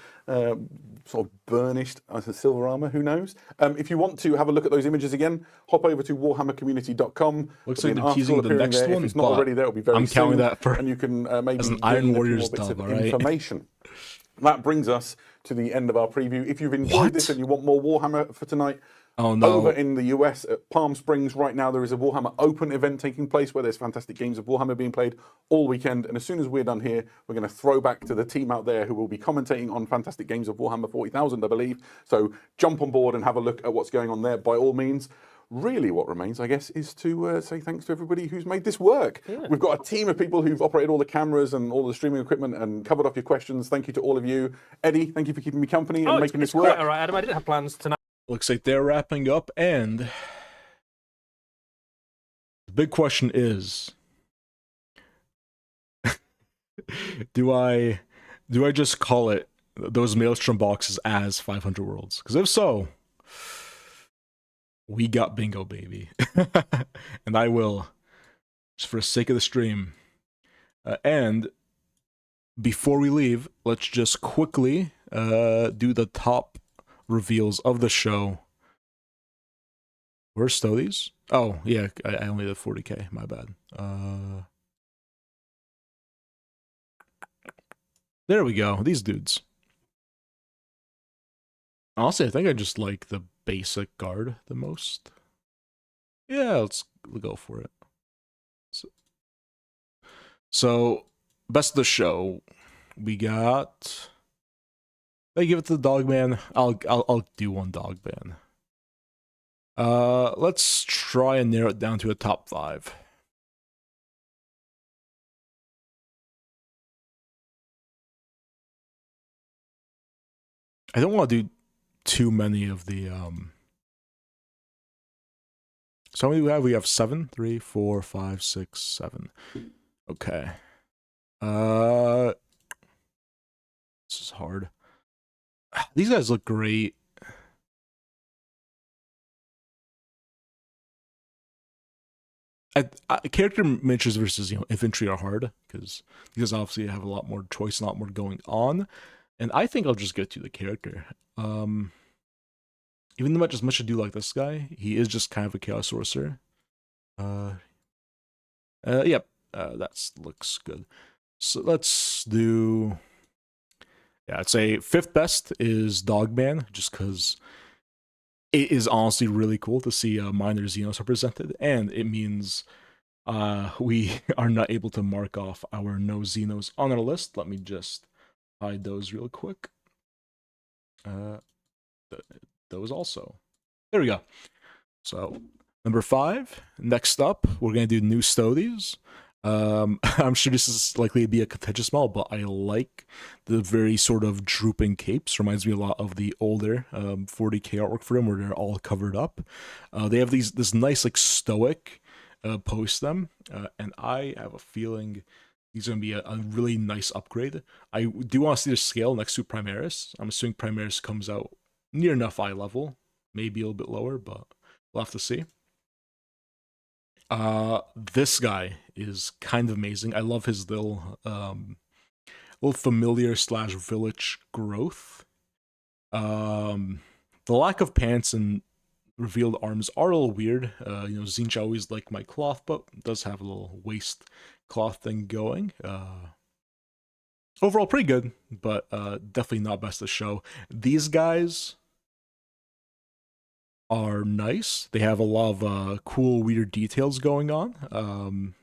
sort of burnished silver armor. Who knows? If you want to have a look at those images again, hop over to warhammercommunity.com. Looks There'll like be an they're teasing article the appearing next there. one, If it's not but already there, it'll be very I'm counting soon, that for and you can maybe as an glean Iron a few more Warriors bits of dub, all right? information. That brings us to the end of our preview. If you've enjoyed this and you want more Warhammer for tonight, Oh no. over in the US at Palm Springs right now, there is a Warhammer Open event taking place where there's fantastic games of Warhammer being played all weekend. And as soon as we're done here, we're going to throw back to the team out there who will be commentating on fantastic games of Warhammer 40,000, I believe. So jump on board and have a look at what's going on there by all means. really what remains, I guess, is to say thanks to everybody who's made this work. Yeah. We've got a team of people who've operated all the cameras and all the streaming equipment and covered off your questions. Thank you to all of you. Eddie, thank you for keeping me company and making this work. All right, Adam, I didn't have plans tonight. Looks like they're wrapping up, and the big question is, do I just call it those Maelstrom boxes as 500 worlds? Because if so, we got bingo, baby. And I will, just for the sake of the stream. And before we leave, let's just quickly do the top reveals of the show. Where's Stodies? Oh, yeah, I only did 40k, my bad. There we go, these dudes. Honestly, I think I just like the basic guard the most. Yeah, let's go for it. So best of the show, we got. I give it to the Dogman. I'll do one Dogman. Let's try and narrow it down to a top 5. I don't want to do too many of the so how many do we have? We have 7. 3, 4, 5, 6, 7. Okay. This is hard. These guys look great. Character miniatures versus infantry are hard because these obviously have a lot more choice, a lot more going on, and I think I'll just get to the character. Even though as much I do like this guy, he is just kind of a chaos sorcerer. Yep, that looks good. So let's do. Yeah, I'd say 5th best is Dogman, just because it is honestly really cool to see minor Xenos represented, and it means we are not able to mark off our no Xenos on our list. Let me just hide those real quick. Those also. There we go. So, number 5. Next up, we're going to do new Stodies. I'm sure this is likely to be a contentious model, but I like the very sort of drooping capes. Reminds me a lot of the older 40k artwork for them, where they're all covered up. They have this nice like stoic pose to them, and I have a feeling these are going to be a really nice upgrade. I do want to see the scale next to Primaris. I'm assuming Primaris comes out near enough eye level, maybe a little bit lower, but we'll have to see. This guy is kind of amazing. I love his little familiar / village growth. The lack of pants and revealed arms are a little weird. Zinch always liked my cloth, but does have a little waist cloth thing going. Overall pretty good, but definitely not best of show. These guys are nice. They have a lot of cool, weird details going on. And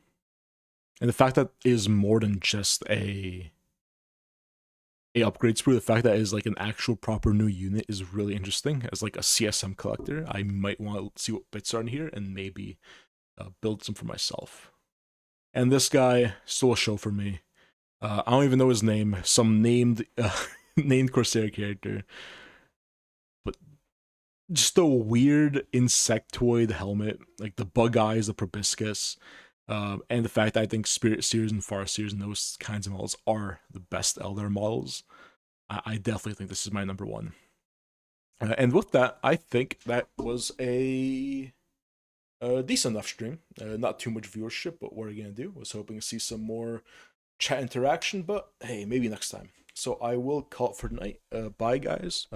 the fact that it is more than just a upgrade sprue, the fact that it is like an actual proper new unit is really interesting. As like a CSM collector, I might want to see what bits are in here and maybe build some for myself. And this guy, still a show for me. I don't even know his name. Some named Corsair character. But just a weird insectoid helmet, like the bug eyes, the proboscis, and the fact that I think Spirit Seers and Far Seers and those kinds of models are the best Eldar models. I definitely think this is my number 1. And with that, I think that was a decent enough stream. Not too much viewership, but what are you going to do? Was hoping to see some more chat interaction, but hey, maybe next time. So I will call it for tonight. Bye, guys.